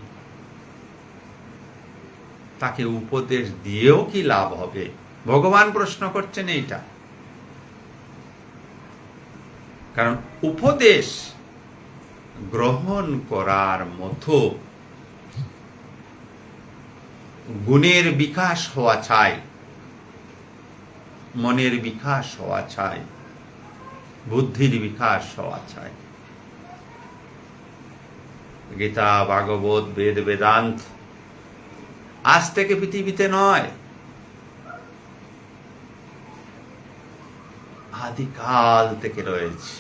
Speaker 1: তাকে উপদেশ দিয়েও কি লাভ হবে, ভগবান প্রশ্ন করছেন এইটা। কারণ উপদেশ গ্রহণ করার মতো গুণের বিকাশ হওয়া চাই, মনের বিকাশ হওয়া চাই, বুদ্ধির বিকাশ হওয়া চাই। গীতা, ভাগবত, বেদ, বেদান্ত আজ থেকে পৃথিবীতে নয়, আদিকাল থেকে রয়েছে।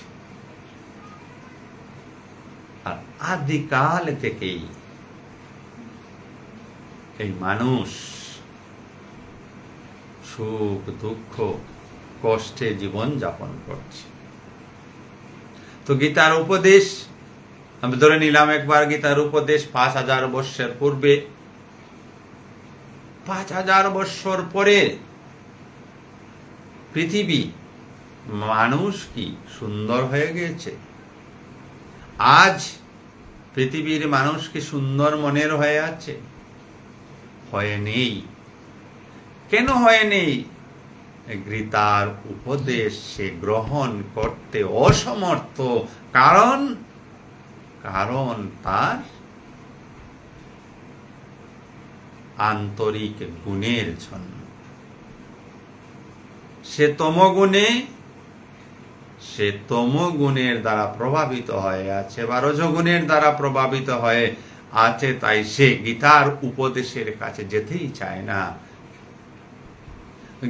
Speaker 1: আর আদিকাল থেকেই এই মানুষ সুখ দুঃখ কষ্টে জীবন যাপন করছে। তো গীতার উপদেশ আমি ধরে নিলাম একবার, গীতার উপদেশ 5000 বৎসর পূর্বে। 5000 বৎসর পরে পৃথিবী, মানুষ কি সুন্দর হয়ে গেছে? আজ পৃথিবীর মানুষ কি সুন্দর মনের হয়ে আছে? হয়ে নেই। কেন হয়ে নেই? গীতার উপদেশ সে গ্রহণ করতে অসমর্থ। কারণ তার আন্তরিক গুণের জন্য। সে তমগুণে, সে তমগুণের দ্বারা প্রভাবিত হয়ে আছে বা রজগুণের দ্বারা প্রভাবিত হয়ে আছে, তাই সে গীতার উপদেশের কাছে যেতেই চায় না।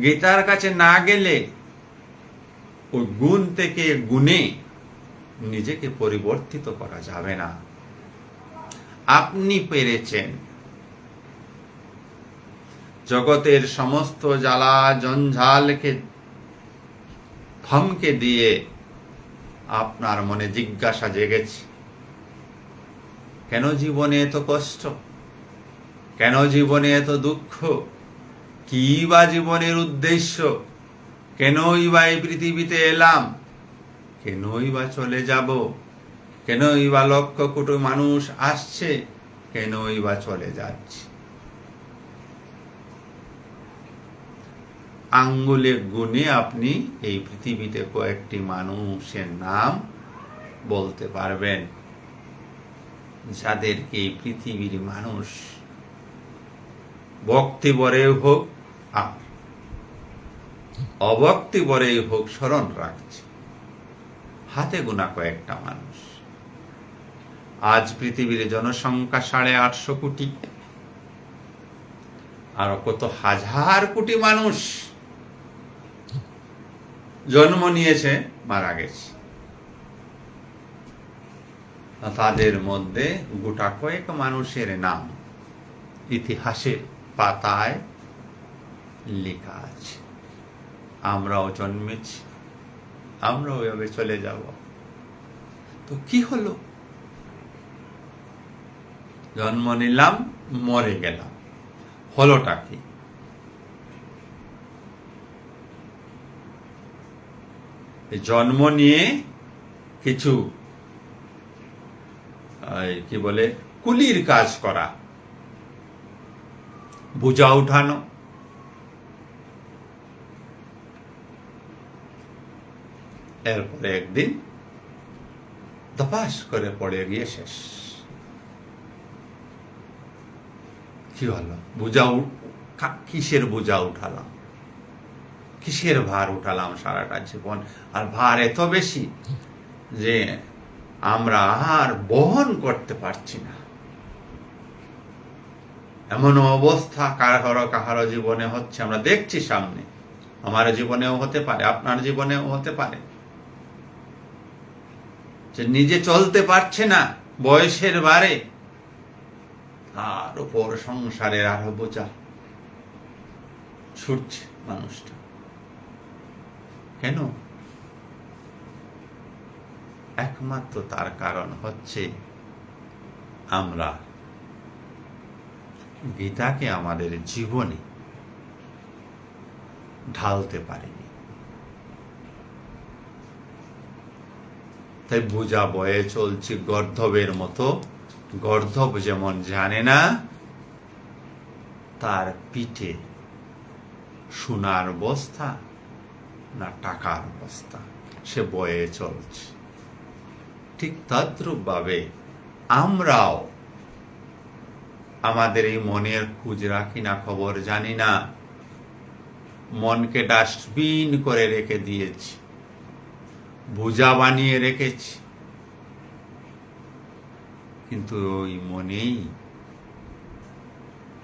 Speaker 1: গীতার কাছে না গেলে ওই গুণ থেকে গুণে নিজেকে পরিবর্তিত করা যাবে না। আপনি পেরেছেন জগতের সমস্ত জ্বালা জঞ্জালকে থমকে দিয়ে আপনার মনে জিজ্ঞাসা জেগেছে, কেন জীবনে এত কষ্ট, কেন জীবনে এত দুঃখ, কি বা জীবনের উদ্দেশ্য, কেনই বা এই পৃথিবীতে এলাম, কেনই বা চলে যাব, কেনই বা লক্ষ কোটি মানুষ আসছে, কেনই বা চলে যাচ্ছে। আঙ্গুলে গুনে আপনি এই পৃথিবীতে কয়েকটি মানুষের নাম বলতে পারবেন, যাদেরকে এই পৃথিবীর মানুষ ভক্তিবরে হোক আর অভক্তিবরে হোক স্মরণ রাখছে। হাতে গোনা কয়েকটা মানুষ। আজ পৃথিবীর জনসংখ্যা 850 কোটি, আরো কত হাজার কোটি মানুষ জন্ম নিয়েছে, মারা গেছে। তাদের মধ্যে গোটা কয়েক মানুষের নাম ইতিহাসের পাতায় লেখা আছে। আমরাও জন্মেছি, আমরাও এভাবে চলে যাব। তো কি হলো? জন্ম নিলাম, মরে গেলাম, হলোটা কি? জন্ম নিয়ে কিছু কি বলে কুলির কাজ করা, বোঝা উঠানো, এরপরে একদিন ধপাস করে পড়ে গিয়ে শেষ। কি হলো? কিসের বোঝা উঠালাম, কিসের ভার উঠালাম সারাটা জীবন? আর ভার এত বেশি যে আমরা আর বহন করতে পারছি না। এমন অবস্থা কাহারো জীবনে হচ্ছে, আমরা দেখছি সামনে। আমার জীবনেও হতে পারে, আপনার জীবনেও হতে পারে, যে নিজে চলতে পারছে না বয়সের ভারে, তার উপর সংসারের আরো বোঝা ছুটছে মানুষটা। কেন? একমাত্র তার কারণ হচ্ছে আমরা গীতাকে আমাদের জীবনে ঢালতে পারিনি। তাই বোঝা বয়ে চলছি গর্ধবের মতো। গর্ধব যেমন জানে না তার পিঠে সোনার বস্তা না টাকার বস্তা, সে বয়ে চলছে। ঠিক তদ্রূপ ভাবে আমরাও আমাদের এই মনের খোঁজ রাখি না, খবর জানি না। মনকে ডাস্টবিন করে রেখে দিয়েছি, বোঝা বানিয়ে রেখেছি, কিন্তু ওই মনেই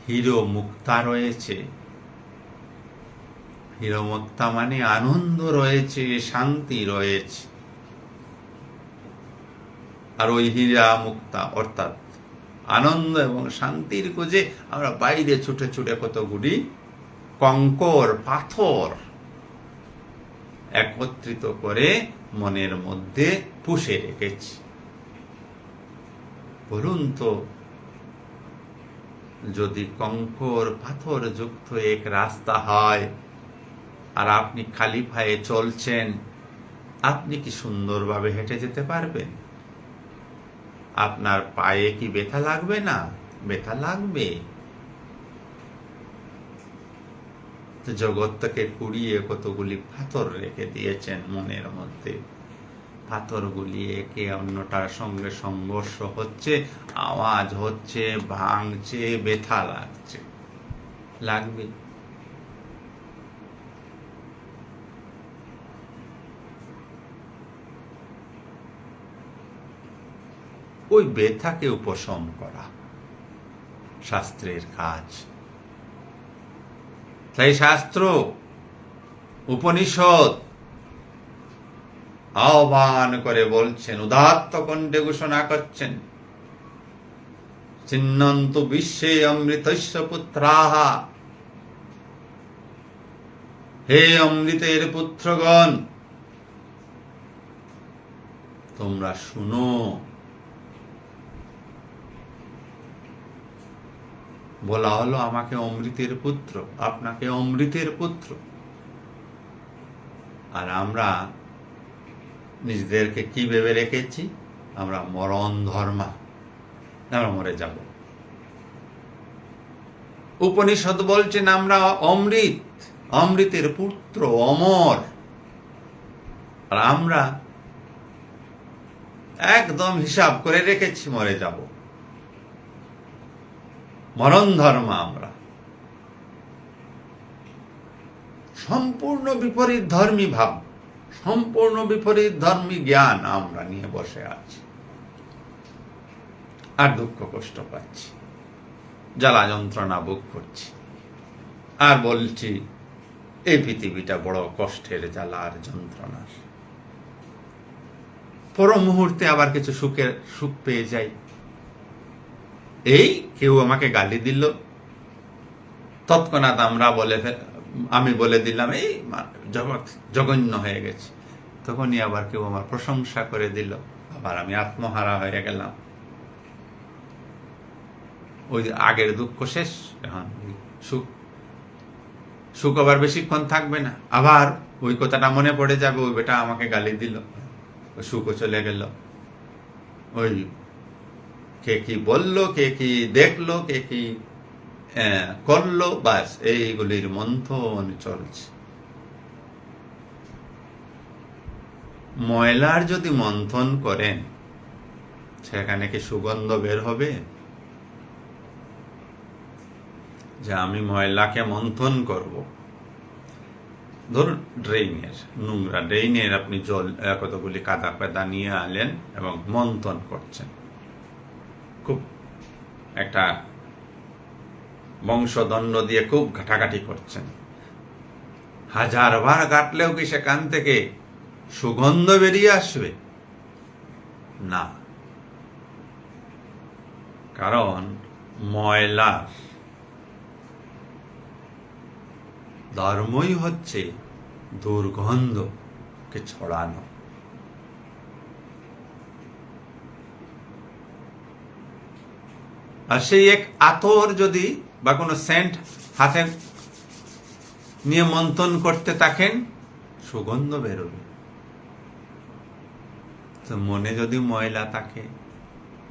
Speaker 1: হিরো মুক্তা রয়েছে। হিরো মুক্তা মানে আনন্দ রয়েছে, শান্তি রয়েছে। আর ওই হীরা মুক্তা অর্থাৎ আনন্দ এবং শান্তির খোঁজে আমরা বাইরে ছুটে ছুটে কতগুলি কঙ্কর পাথর একত্রিত করে মনের মধ্যে পুষে রেখেছি। বলুন তো, যদি কঙ্কর পাথর যুক্ত এক রাস্তা হয় আর আপনি খালি পায়ে চলছেন, আপনি কি সুন্দরভাবে হেঁটে যেতে পারবেন? আপনার পায়ে কি ব্যথা লাগবে না? ব্যথা লাগবে। তো জগৎটাকে কুড়িয়ে কতগুলি পাথর রেখে দিয়েছেন মনের মধ্যে। পাথরগুলি একে অন্যটার সঙ্গে সংঘর্ষ হচ্ছে, আওয়াজ হচ্ছে, ভাঙছে, ব্যথা লাগছে, লাগবে। ওই ব্যথাকে উপশম করা শাস্ত্রের কাজ। তাই শাস্ত্র, উপনিষদ আহ্বান করে বলছেন, উদাত্ত কণ্ঠে ঘোষণা করছেন, চিন্নন্তু বিশ্বে অমৃতস্য পুত্রাহা, হে অমৃতের পুত্রগণ, তোমরা শুনো। বলা হলো আমাকে অমৃতের পুত্র, আপনাকে অমৃতের পুত্র। আর আমরা নিজেদেরকে কি ভেবে রেখেছি? আমরা মরণ ধর্মা, আমরা মরে যাব। উপনিষদ বলছেন আমরা অমৃত, অমৃতের পুত্র, অমর। আর আমরা একদম হিসাব করে রেখেছি মরে যাব, মরণ ধর্মা। আমরা সম্পূর্ণ বিপরীত ধর্মী ভাব, সম্পূর্ণ বিপরীত ধর্মী জ্ঞান আমরা নিয়ে বসে আছি, আর দুঃখ কষ্ট পাচ্ছি, জ্বালা যন্ত্রণা ভোগ করছি, আর বলছি এই পৃথিবীটা বড় কষ্টের, জ্বালার, যন্ত্রণার। পর মুহূর্তে আবার কিছু সুখ পেয়ে যাই। এই কেউ আমাকে গালি দিল, তৎক্ষণাৎ আমি বলে দিলাম এই জগৎ জঘন্য হয়ে গেছে। তখনই আবার কেউ আমার প্রশংসা করে দিল, আবার আমি আত্মহারা হয়ে গেলাম। ওই আগের দুঃখ শেষ, এখন সুখ আবার বেশিক্ষণ থাকবে না, আবার ওই কথাটা মনে পড়ে যাবে, ওই বেটা আমাকে গালি দিল, ওই সুখও চলে গেল। ওই কে কি বললো, কে কি দেখলো, কে কি করলো, বাস এইগুলির মন্থন চলছে। ময়লার যদি মন্থন করেন, সেখানে কি সুগন্ধ বের হবে? যে আমি ময়লাকে মন্থন করব, ধরুন ড্রেইনের নোংরা, ড্রেইনের আপনি জল কতগুলি কাদা পেদা নিয়ে আনলেন এবং মন্থন করছেন, খুব একটা বংশদণ্ড দিয়ে খুব ঘাটাঘাটি করছেন। 1000 বার কাটলেও কি সেখান থেকে সুগন্ধ বেরিয়ে আসবে? না, কারণ ময়লার ধর্মই হচ্ছে দুর্গন্ধকে ছড়ানো। আর সেই এক আতর যদি বা কোনো সেন্ট হাতে নিয়ে মন্থন করতে থাকেন, সুগন্ধ বেরোবে। তো মনে যদি ময়লা থাকে,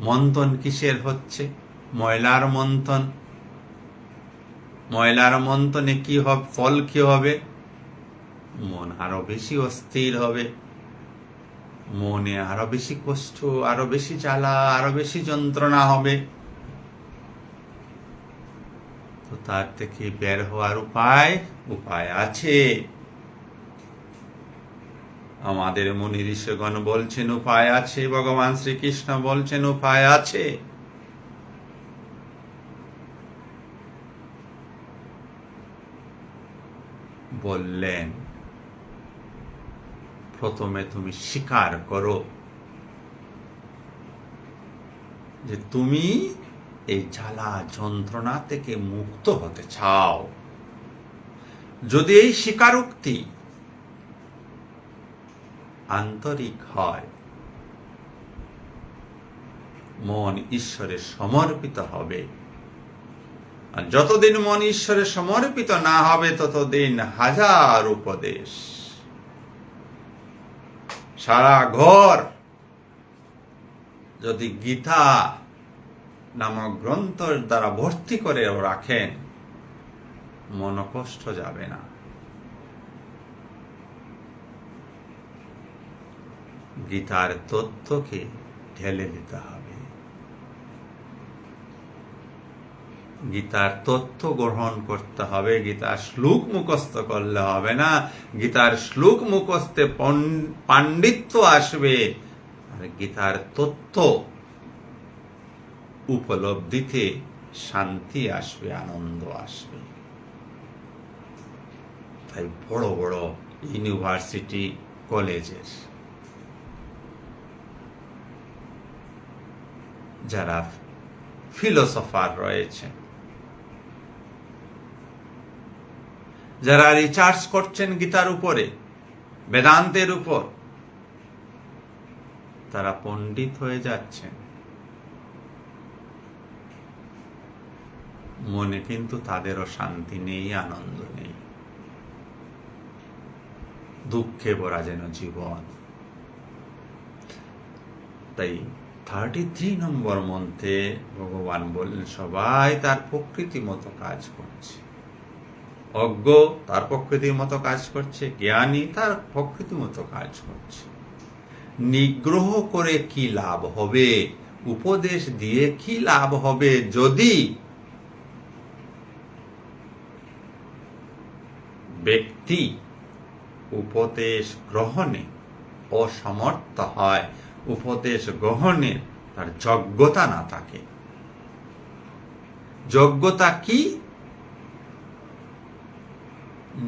Speaker 1: মন্থন কিসের হচ্ছে? ময়লার মন্থন। ময়লার মন্থনে কি হবে? ফল কি হবে? মন আরো বেশি অস্থির হবে, মনে আরো বেশি কষ্ট, আরো বেশি জ্বালা, আরো বেশি যন্ত্রণা হবে। তো তার থেকে বের হওয়ার উপায় আছে। আমাদের মুনি ঋষিগণ বলছেন উপায় আছে, ভগবান শ্রীকৃষ্ণ বলছেন উপায় আছে। বললেন প্রথমে তুমি স্বীকার করো যে তুমি এই জ্বালা যন্ত্রণা থেকে মুক্ত হতে চাও। যদি এই স্বীকারোক্তি আন্তরিক হয়, মন ঈশ্বরে সমর্পিত হবে। আর যতদিন মন ঈশ্বরে সমর্পিত না হবে, ততদিন 1000 উপদেশ, সারা ঘর যদি গীতা নামক গ্রন্থের দ্বারা ভর্তি করে রাখেন, মন কষ্ট যাবে না। গীতার তথ্যকে ঢেলে দিতে হবে। গীতার তথ্য গ্রহণ করতে হবে। গীতার শ্লোক মুখস্থ করলে হবে না। গীতার শ্লোক মুখস্থে পাণ্ডিত্য আসবে, আর গীতার তথ্য উপলব্ধিতে শান্তি আসবে, আনন্দ আসবে। তাই বড় বড় ইউনিভার্সিটি, কলেজের যারা ফিলোসফার রয়েছেন, যারা রিসার্চ করছেন গীতার উপরে, বেদান্তের উপর, তারা পণ্ডিত হয়ে যাচ্ছেন, মনে কিন্তু তাদেরও শান্তি নেই, আনন্দ নেই, দুঃখে ভরা যেন জীবন। তাই 33 নম্বর মন্ত্রে ভগবান বললেন, সবাই তার প্রকৃতি মতো কাজ করছে। অজ্ঞ তার প্রকৃতির মতো কাজ করছে, জ্ঞানী তার প্রকৃতি মতো কাজ করছে। নিগ্রহ করে কি লাভ হবে, উপদেশ দিয়ে কি লাভ হবে, যদি ব্যক্তি উপদেশ গ্রহণে অসমর্থ হয়, উপদেশ গ্রহণে তার যোগ্যতা না থাকে। যোগ্যতা কি?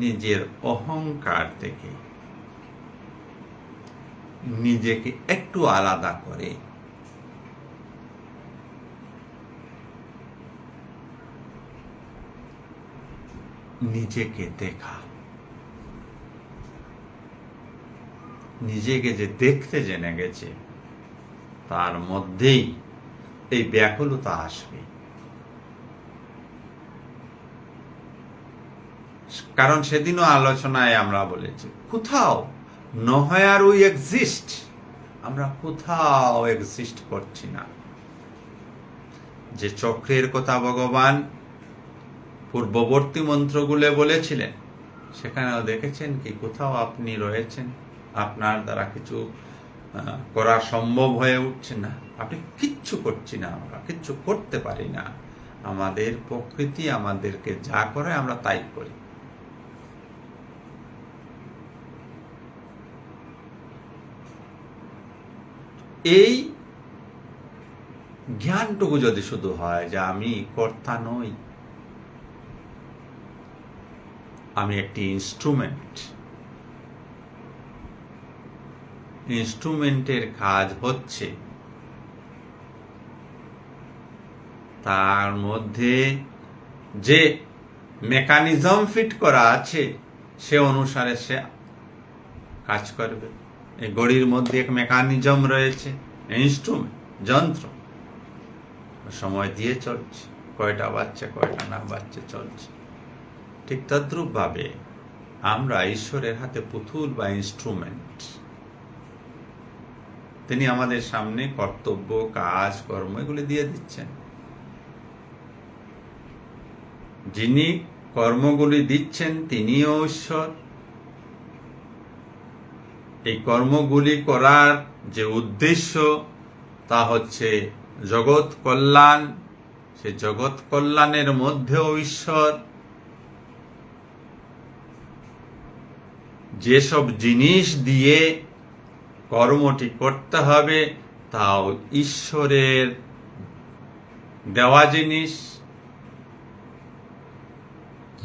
Speaker 1: নিজের অহংকার থেকে নিজেকে একটু আলাদা করে নিজেকে দেখা, নিজেকে যে দেখতে জেনে গেছে, তার মধ্যেই এই ব্যাকুলতা আসবে। কারণ সেদিনও আলোচনায় আমরা বলেছি, কোথাও নহেয়ার উই এক্সিস্ট, আমরা কোথাও এক্সিস্ট করছি না। যে চক্রের কথা ভগবান পূর্ববর্তী মন্ত্রগুলো বলেছিলেন, সেখানেও দেখেছেন কি কোথাও আপনি রয়েছেন, আপনার দ্বারা কিছু করা সম্ভব হয়ে উঠছে না, আপনি কিচ্ছু করছি না, আমরা কিচ্ছু করতে পারি না। আমাদের প্রকৃতি আমাদেরকে যা করে আমরা তাই করি। এই জ্ঞানটুকু যদি শুধু হয় যে আমি কর্তা নই, আমি একটি ইনস্ট্রুমেন্ট, ইনস্ট্রুমেন্টের কাজ হচ্ছে তার মধ্যে যে মেকানিজম ফিট করা আছে সে অনুসারে সে কাজ করবে। এই ঘড়ির মধ্যে এক মেকানিজম রয়েছে, ইনস্ট্রুমেন্ট, যন্ত্র, সময় দিয়ে চলছে, কয়টা বাজছে কয়টা না বাজছে চলছে। ঠিক তদ্রূপ ভাবে আমরা ঈশ্বরের হাতে পুতুল বা ইনস্ট্রুমেন্ট। তিনি আমাদের সামনে কর্তব্য, কাজ, কর্ম এগুলি দিয়ে দিচ্ছেন। যিনি কর্মগুলি দিচ্ছেন তিনিও ঈশ্বর। এই কর্মগুলি করার যে উদ্দেশ্য তা হচ্ছে জগৎ কল্যাণ। সে জগৎ কল্যাণের মধ্যেও ঈশ্বর। যেসব জিনিস দিয়ে কর্মটি করতে হবে তাও ঈশ্বরের দেওয়া জিনিস।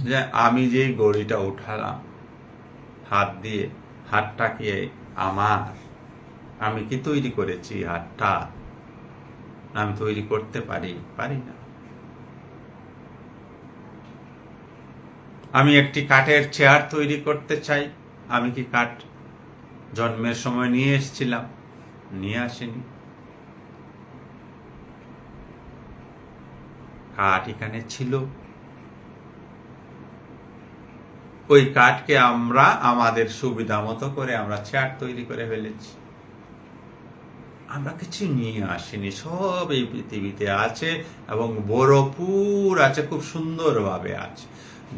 Speaker 1: যে আমি যে গড়িটা উঠালাম হাত দিয়ে, হাতটা কি আমার? আমি কি তৈরি করেছি হাতটা? আমি তৈরি করতে পারি না। আমি একটি কাঠের চেয়ার তৈরি করতে চাই, আমি কি কাঠ জন্মের সময় নিয়ে এসেছিলাম? নিয়ে আসিনি। কাঠ এখানে ছিল, ওই কাঠকে আমরা আমাদের সুবিধা মতো করে আমরা চেয়ার তৈরি করে ফেলেছি। আমরা কিছু নিয়ে আসিনি, সব এই পৃথিবীতে আছে এবং ভরপুর আছে, খুব সুন্দরভাবে আছে।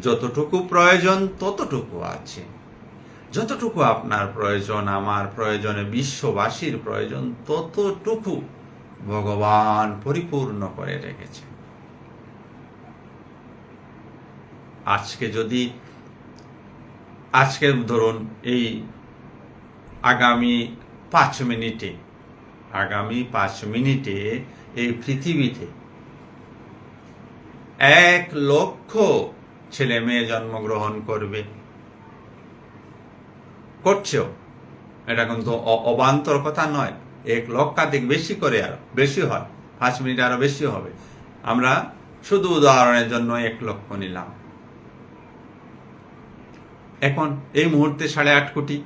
Speaker 1: যতটুকু প্রয়োজন ততটুকু আছে। যতটুকু আপনার প্রয়োজন, আমার প্রয়োজনে, বিশ্ববাসীর প্রয়োজন, ততটুকু ভগবান পরিপূর্ণ করে রেখেছে। আজকে ধরুন এই আগামী 5 মিনিটে এই পৃথিবীতে 1,00,000 ছেলে মেয়ে জন্মগ্রহণ করবে, করছেও। এটা কিন্তু অবান্তর কথা নয়। 1,00,000 বেশি করে, আরো বেশি হয়, 5 মিনিট আরো বেশি হবে। আমরা শুধু উদাহরণের জন্য 1,00,000 নিলাম। এখন এই মুহূর্তে 8.5 কোটি,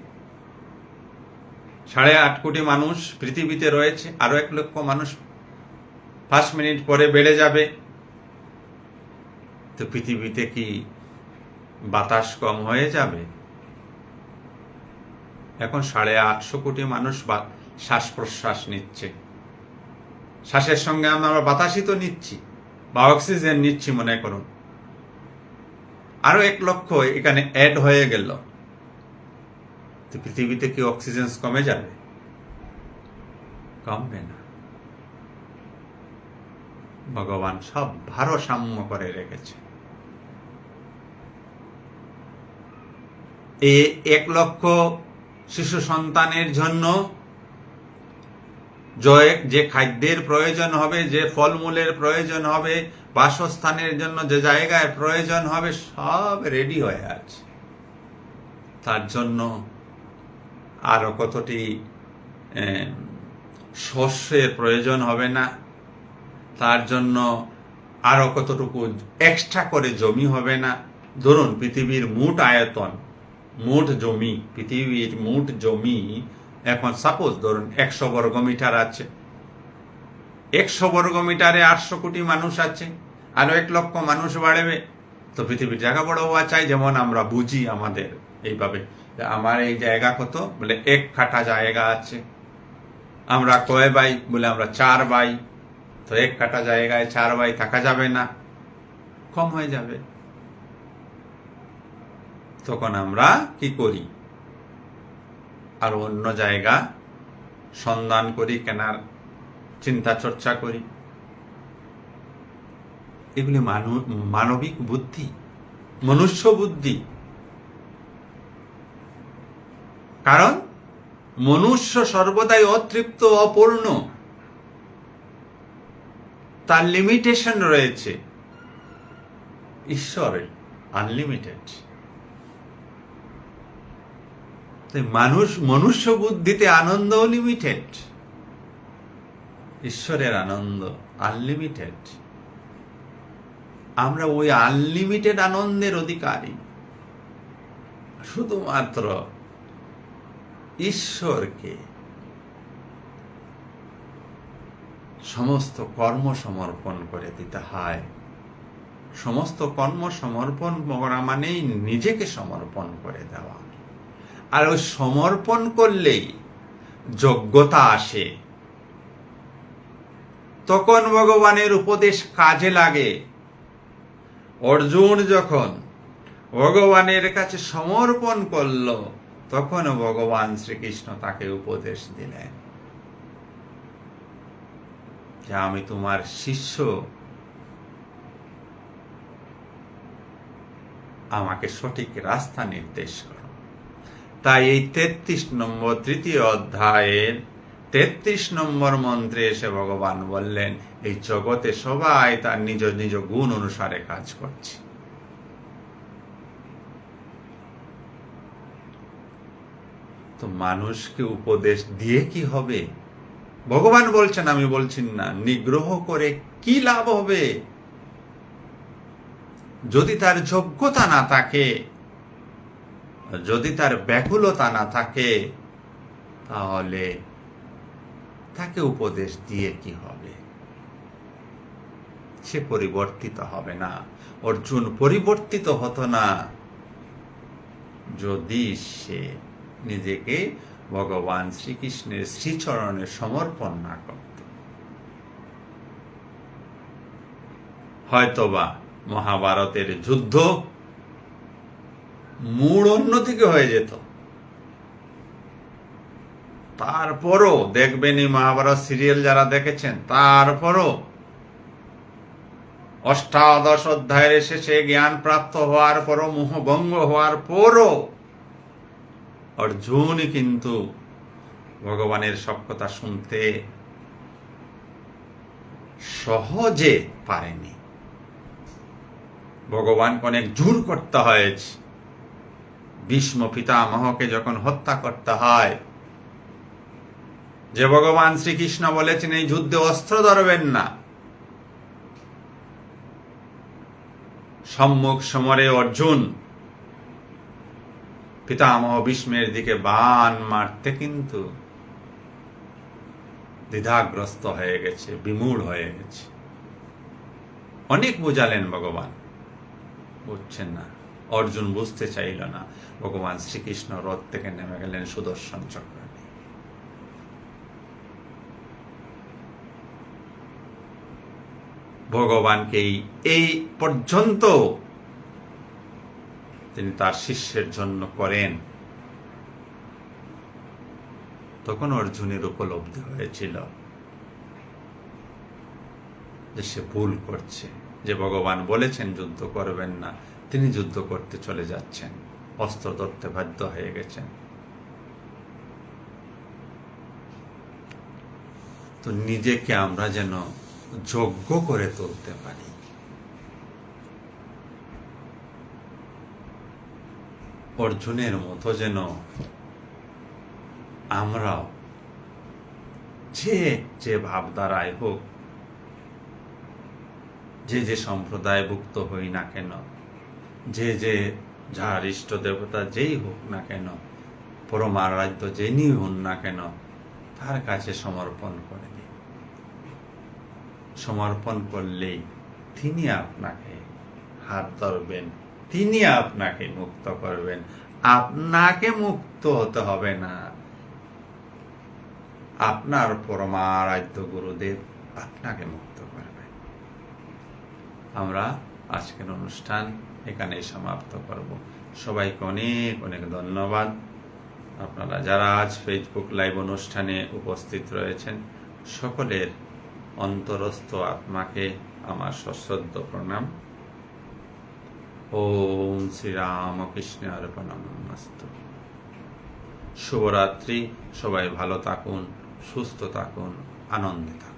Speaker 1: 8.5 কোটি মানুষ পৃথিবীতে রয়েছে। আরো 1,00,000 মানুষ 5 মিনিট পরে বেড়ে যাবে। তো পৃথিবীতে কি বাতাস কম হয়ে যাবে? এখন 850 কোটি মানুষ শ্বাস প্রশ্বাস নিচ্ছে। শ্বাসের সঙ্গে আমরা বাতাসই তো নিচ্ছি, বা অক্সিজেন নিচ্ছি মনে করুন। আরো 1,00,000 এখানে অ্যাড হয়ে গেল, তো পৃথিবীতে কি অক্সিজেন কমে যাবে? কমবে না। ভগবান সব ভারসাম্য করে রেখেছে। এই 1,00,000 শিশু সন্তানের জন্য যে খাদ্যের প্রয়োজন হবে, যে ফলমূলের প্রয়োজন হবে, বাসস্থানের জন্য যে জায়গায় প্রয়োজন হবে, সব রেডি হয়ে আছে। তার জন্য আরো কতটি শস্যের প্রয়োজন হবে না, তার জন্য আরো কতটুকু এক্সট্রা করে জমি হবে না। ধরুন পৃথিবীর মোট আয়তন, মোট জমি, পৃথিবীর মোট জমি এখন সাপোজ ধরুন 100 বর্গমিটার আছে। 100 বর্গমিটারে 800 কোটি মানুষ আছে, আরো 1,00,000 মানুষ বাড়বে। তো পৃথিবীর জায়গা বড় হওয়া চাই। যেমন আমরা বুঝি আমাদের এইভাবে, আমার এই জায়গা কত, বলে 1 কাঠা জায়গা আছে। আমরা কয় বাই, বলে আমরা 4 বাই। তো 1 কাঠা জায়গায় 4 বাই থাকা যাবে না, কম হয়ে যাবে। তখন আমরা কি করি, আর অন্য জায়গা সন্ধান করি, কেনার চিন্তা চর্চা করি। এগুলি মানবিক বুদ্ধি, মনুষ্য বুদ্ধি। কারণ মনুষ্য সর্বদাই অতৃপ্ত, অপূর্ণ, তার লিমিটেশন রয়েছে। ঈশ্বরের আনলিমিটেড। মনুষ্য বুদ্ধিতে আনন্দ লিমিটেড, ঈশ্বরের আনন্দ আনলিমিটেড। আমরা ওই আনলিমিটেড আনন্দের অধিকারী। শুধুমাত্র ঈশ্বরকে সমস্ত কর্ম সমর্পণ করে দিতে হয়। সমস্ত কর্ম সমর্পণ করা মানেই নিজেকে সমর্পণ করে দেওয়া। আর ওই সমর্পণ করলেই যোগ্যতা আসে, তখন ভগবানের উপদেশ কাজে লাগে। অর্জুন যখন ভগবানের কাছে সমর্পণ করল, তখন ভগবান শ্রীকৃষ্ণ তাকে উপদেশ দিলেন যে আমি তোমার শিষ্য, আমাকে সঠিক রাস্তা নির্দেশ করো। তাই এই 33 নম্বর 3য় অধ্যায়ের 33 নম্বর মন্ত্রে এসে ভগবান বললেন, এই জগতে সবাই তার নিজ নিজ গুণ অনুসারে কাজ করছে। তো মানুষকে উপদেশ দিয়ে কি হবে? ভগবান বলছেন, আমি বলছি না। নিগ্রহ করে কি লাভ হবে যদি তার যোগ্যতা না থাকে, যদি তার ব্যাকুলতা না থাকে? তাহলে তাকে উপদেশ দিয়ে কি হবে? সে পরিবর্তিত হবে না। অর্জুন পরিবর্তিত হতো না যদি সে নিজেকে ভগবান শ্রীকৃষ্ণের শ্রীচরণে সমর্পণ না করত। হয়তোবা মহাভারতের যুদ্ধ মূল অন্যদিকে হয়ে যেত। তারপরও দেখবেন, এই মহাভারত সিরিয়াল যারা দেখেছেন, তারপরও অষ্টাদশ অধ্যায়ের শেষে জ্ঞান প্রাপ্ত হওয়ার পরও, মোহভঙ্গ হওয়ার পরও অর্জুন কিন্তু ভগবানের সব কথা শুনতে সহজে পারেনি। ভগবানকে অনেক জোর করতে হয়েছে। ভীষ্ম পিতামহকে যখন হত্যা করতে হয়, যে ভগবান শ্রীকৃষ্ণ বলেছেন এই যুদ্ধে অস্ত্র ধরবেন না, সম্মুখ সমরে অর্জুন পিতামহ ভীষ্মের দিকে বাণ মারতে কিন্তু দ্বিধাগ্রস্ত হয়ে গেছে, বিমূঢ় হয়ে গেছে। অনেক বুঝালেন ভগবান, বুঝছেন না। অর্জুন বুঝতে চাইল না। ভগবান শ্রীকৃষ্ণ রথ থেকে নেমে গেলেন সুদর্শন চক্র নিয়ে। ভগবানকে এই পর্যন্ত তিনি তার শিষ্যের জন্য করেন। তখন অর্জুনের উপলব্ধি হয়েছিল যে সে ভুল করছে, যে ভগবান বলেছেন যুদ্ধ করবেন না, তিনি যুদ্ধ করতে চলে যাচ্ছেন, অস্ত্র ধরতে বাধ্য হয়ে গেছেন। তো নিজেকে আমরা যেন যোগ্য করে তুলতে পারি। অর্জুনের মতো যেন আমরাও যে ভাবধারায় হোক, যে সম্প্রদায়ভুক্ত হই না কেন, যে যার ইষ্ট দেবতা যেই হোক না কেন, পরমারাধ্য যিনি হন না কেন, তার কাছে সমর্পণ করে দিন। সমর্পণ করলেই তিনি আপনাকে হাত ধরবেন, তিনি আপনাকে মুক্ত করবেন। আপনাকে মুক্ত হতে হবে না, আপনার পরমারাধ্য গুরুদেব আপনাকে মুক্ত করবেন। আমরা আজকের অনুষ্ঠান এখানেই সমাপ্ত করব। সবাইকে অনেক অনেক ধন্যবাদ। আপনারা যারা আজ ফেসবুক লাইভ অনুষ্ঠানে উপস্থিত রয়েছেন, সকলের অন্তরস্থ আত্মাকে আমার সশ্রদ্ধ প্রণাম। ওম শ্রীরামকৃষ্ণ অর্পণমস্তু। শুভরাত্রি। সবাই ভালো থাকুন, সুস্থ থাকুন, আনন্দে থাকুন।